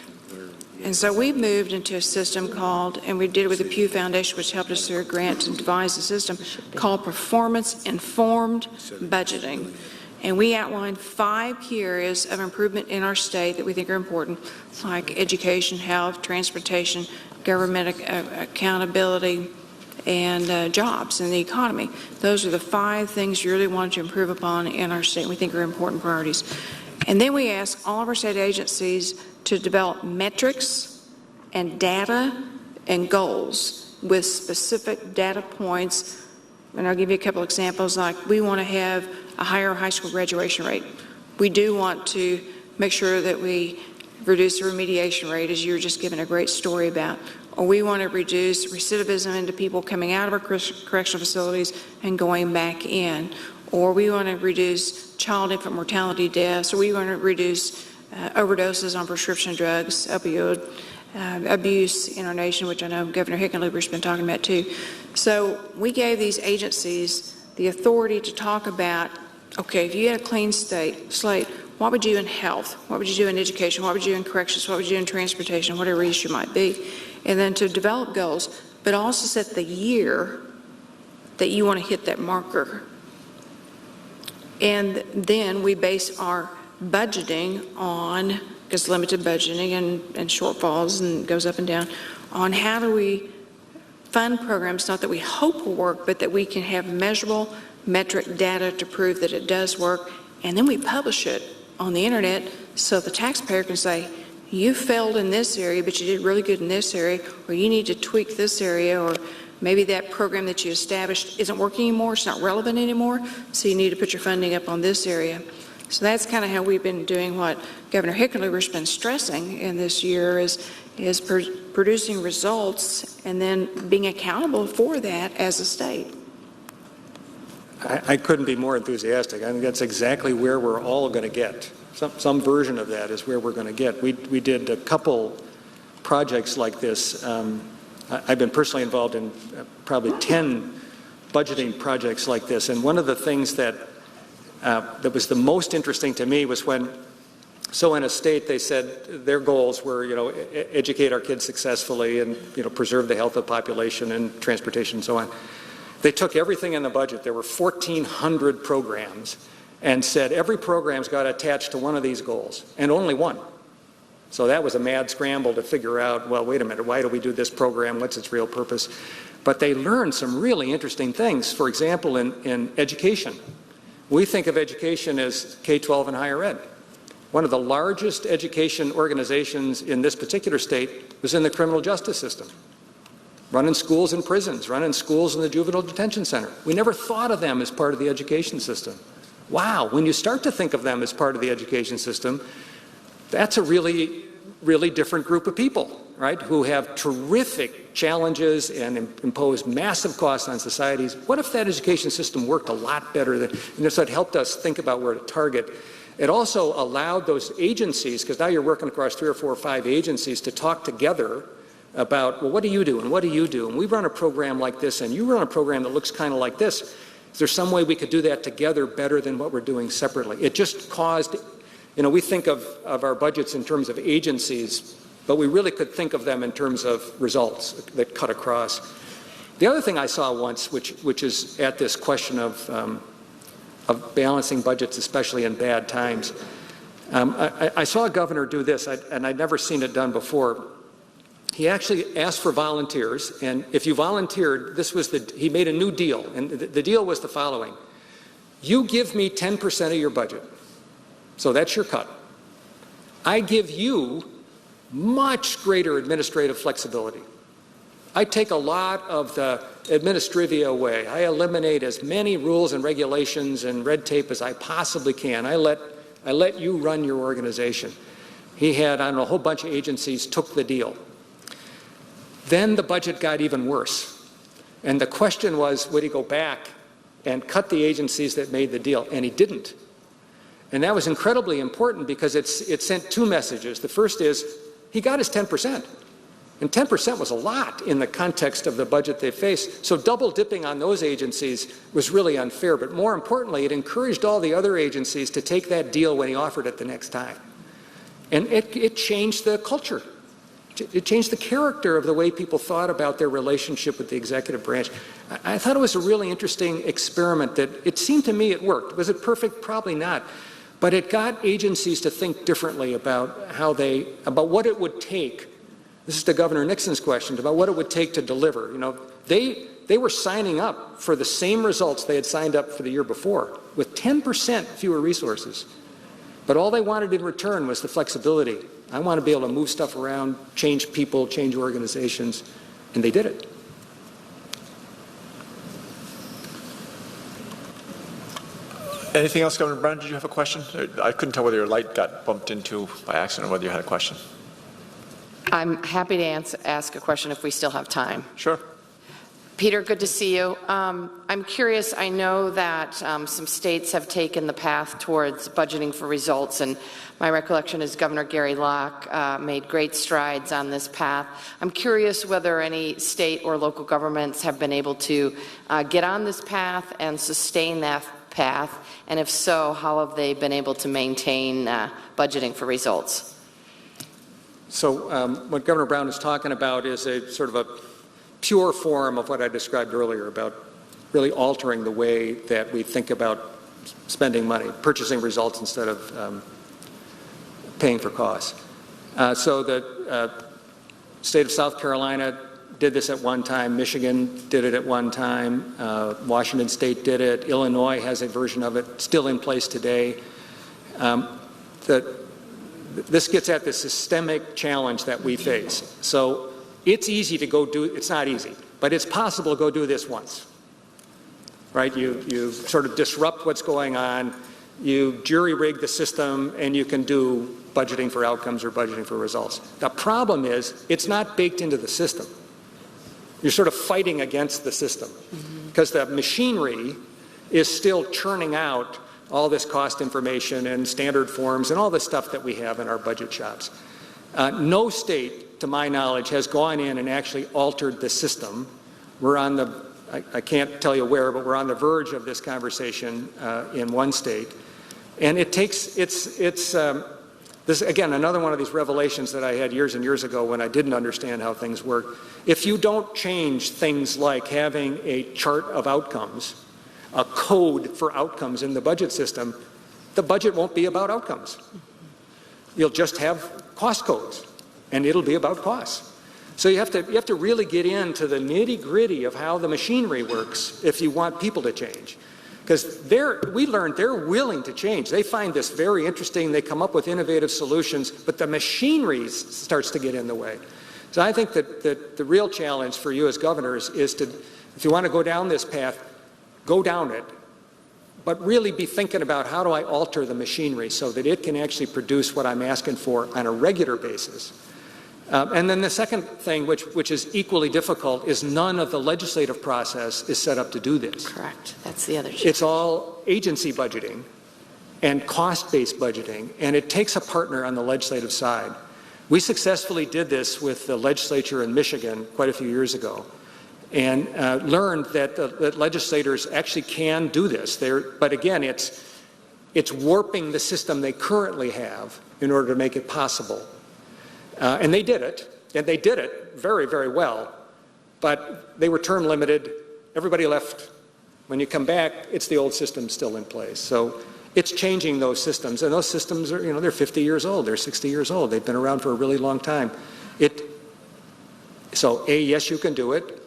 And so we've moved into a system called, and we did it with the Pew Foundation, which helped us through a grant to devise a system called performance-informed budgeting. And we outlined 5 key areas of improvement in our state that we think are important, like education, health, transportation, government accountability, and jobs in the economy. Those are the 5 things you really want to improve upon in our state, we think are important priorities. And then we ask all of our state agencies to develop metrics and data and goals with specific data points. And I'll give you a couple examples, like we want to have a higher high school graduation rate. We do want to make sure that we reduce the remediation rate, as you were just giving a great story about. Or we want to reduce recidivism into people coming out of our correctional facilities and going back in. Or we want to reduce child infant mortality deaths. Or we want to reduce overdoses on prescription drugs, opioid abuse in our nation, which I know Governor Hickenlooper's been talking about too. So we gave these agencies the authority to talk about, okay, if you had a clean slate, what would you do in health? What would you do in education? What would you do in corrections? What would you do in transportation? Whatever the issue might be. And then to develop goals, but also set the year that you want to hit that marker. And then we base our budgeting on, because limited budgeting and shortfalls and goes up and down, on how do we fund programs, not that we hope will work, but that we can have measurable metric data to prove that it does work. And then we publish it on the internet so the taxpayer can say, you failed in this area, but you did really good in this area, or you need to tweak this area, or maybe that program that you established isn't working anymore, it's not relevant anymore, so you need to put your funding up on this area. So that's kind of how we've been doing what Governor Hickenlooper's been stressing in this year is producing results and then being accountable for that as a state. I couldn't be more enthusiastic. I think that's exactly where we're all going to get. Some version of that is where we're going to get. We did a couple projects like this. I've been personally involved in probably 10 budgeting projects like this, and one of the things that was the most interesting to me was when, so in a state they said their goals were, educate our kids successfully and, preserve the health of the population and transportation and so on. They took everything in the budget. There were 1,400 programs and said every program's got attached to one of these goals, and only one. So that was a mad scramble to figure out, well, wait a minute, why do we do this program? What's its real purpose? But they learned some really interesting things. For example, in education. We think of education as K-12 and higher ed. One of the largest education organizations in this particular state was in the criminal justice system. running schools and prisons, running schools in the juvenile detention center. We never thought of them as part of the education system. Wow, when you start to think of them as part of the education system, that's a really, really different group of people, right, who have terrific challenges and impose massive costs on societies. What if that education system worked a lot better than, and so it helped us think about where to target. It also allowed those agencies, because now you're working across 3 or 4 or 5 agencies, to talk together about, well, what do you do and what do you do? And we run a program like this and you run a program that looks kind of like this. Is there some way we could do that together better than what we're doing separately? It just caused, we think of our budgets in terms of agencies, but we really could think of them in terms of results that cut across. The other thing I saw once, which is at this question of balancing budgets, especially in bad times, I saw a governor do this, and I'd never seen it done before. He actually asked for volunteers, and if you volunteered, he made a new deal, and the deal was the following. You give me 10% of your budget, so that's your cut. I give you much greater administrative flexibility. I take a lot of the administrivia away. I eliminate as many rules and regulations and red tape as I possibly can. I let you run your organization. He had, a whole bunch of agencies took the deal. Then the budget got even worse. And the question was, would he go back and cut the agencies that made the deal? And he didn't. And that was incredibly important because it sent 2 messages. The first is, he got his 10%. And 10% was a lot in the context of the budget they faced. So double dipping on those agencies was really unfair. But more importantly, it encouraged all the other agencies to take that deal when he offered it the next time. And it changed the culture. It changed the character of the way people thought about their relationship with the executive branch. I thought it was a really interesting experiment that it seemed to me it worked. Was it perfect? Probably not. But it got agencies to think differently about about what it would take. This is to Governor Nixon's question about what it would take to deliver. They were signing up for the same results they had signed up for the year before with 10% fewer resources. But all they wanted in return was the flexibility. I want to be able to move stuff around, change people, change organizations, and they did it. Anything else, Governor Brown? Did you have a question? I couldn't tell whether your light got bumped into by accident or whether you had a question. I'm happy to ask a question if we still have time. Sure. Peter, good to see you. I'm curious, I know that some states have taken the path towards budgeting for results, and my recollection is Governor Gary Locke made great strides on this path. I'm curious whether any state or local governments have been able to get on this path and sustain that path, and if so, how have they been able to maintain budgeting for results? So what Governor Brown is talking about is a sort of a pure form of what I described earlier about really altering the way that we think about spending money, purchasing results instead of paying for costs. So the state of South Carolina did this at one time. Michigan did it at one time. Washington State did it. Illinois has a version of it still in place today. This gets at the systemic challenge that we face. So it's easy to go do, it's not easy, but it's possible to go do this once, right? You sort of disrupt what's going on, you jury-rig the system, and you can do budgeting for outcomes or budgeting for results. The problem is it's not baked into the system. You're sort of fighting against the system because the machinery is still churning out all this cost information and standard forms and all this stuff that we have in our budget shops. No state, to my knowledge, has gone in and actually altered the system. We're on the, I can't tell you where, but we're on the verge of this conversation in one state. And it takes, this, again, another one of these revelations that I had years and years ago when I didn't understand how things work. If you don't change things like having a chart of outcomes, a code for outcomes in the budget system, the budget won't be about outcomes. You'll just have cost codes, and it'll be about costs. So you have to really get into the nitty-gritty of how the machinery works if you want people to change. Because we learned they're willing to change. They find this very interesting. They come up with innovative solutions, but the machinery starts to get in the way. So I think that the real challenge for you as governors is to, if you want to go down this path, go down it, but really be thinking about how do I alter the machinery so that it can actually produce what I'm asking for on a regular basis. And then the second thing, which is equally difficult, is none of the legislative process is set up to do this. Correct. That's the other challenge. It's all agency budgeting and cost-based budgeting, and it takes a partner on the legislative side. We successfully did this with the legislature in Michigan quite a few years ago, and learned that legislators actually can do this. But again, it's warping the system they currently have in order to make it possible. And they did it, and they did it very, very well, but they were term limited. Everybody left. When you come back, it's the old system still in place. So it's changing those systems, and those systems are, they're 50 years old, they're 60 years old, they've been around for a really long time. So yes, you can do it,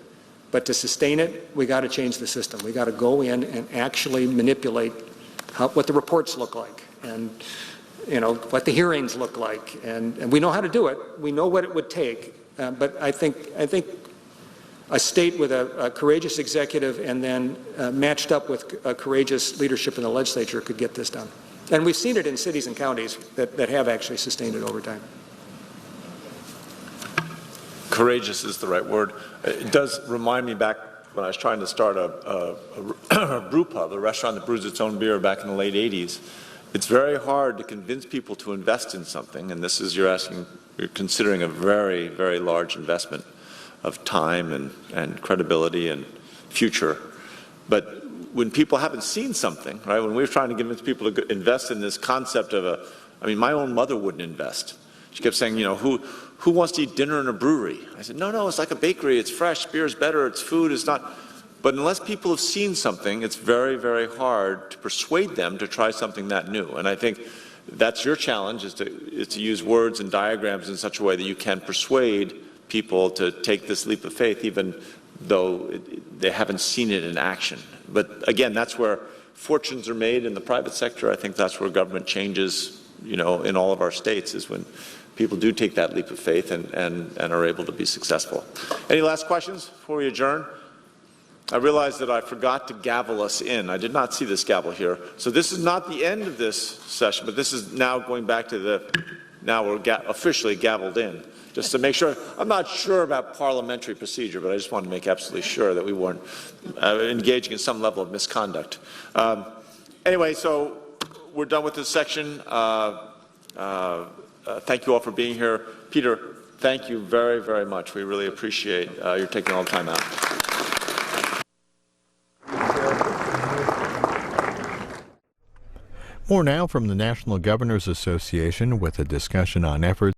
but to sustain it, we got to change the system. We got to go in and actually manipulate what the reports look like, and what the hearings look like, and we know how to do it. We know what it would take, but I think a state with a courageous executive and then matched up with a courageous leadership in the legislature could get this done. And we've seen it in cities and counties that have actually sustained it over time. Courageous is the right word. It does remind me back when I was trying to start a brew pub, a restaurant that brews its own beer back in the late 80s. It's very hard to convince people to invest in something, and this is, you're considering a very, very large investment of time and credibility and future. But when people haven't seen something, right, when we're trying to convince people to invest in this concept of my own mother wouldn't invest. She kept saying, who wants to eat dinner in a brewery? I said, no, it's like a bakery, it's fresh, beer's better, it's food, it's not. But unless people have seen something, it's very, very hard to persuade them to try something that new. And I think that's your challenge, is to use words and diagrams in such a way that you can persuade people to take this leap of faith, even though they haven't seen it in action. But again, that's where fortunes are made in the private sector. I think that's where government changes, in all of our states, is when people do take that leap of faith and are able to be successful. Any last questions before we adjourn? I realized that I forgot to gavel us in. I did not see this gavel here. So this is not the end of this session, but this is now going back to now we're officially gavelled in. Just to make sure, I'm not sure about parliamentary procedure, but I just wanted to make absolutely sure that we weren't engaging in some level of misconduct. Anyway, so we're done with this section. Thank you all for being here. Peter, thank you very, very much. We really appreciate your taking all the time out. More now from the National Governors Association with a discussion on efforts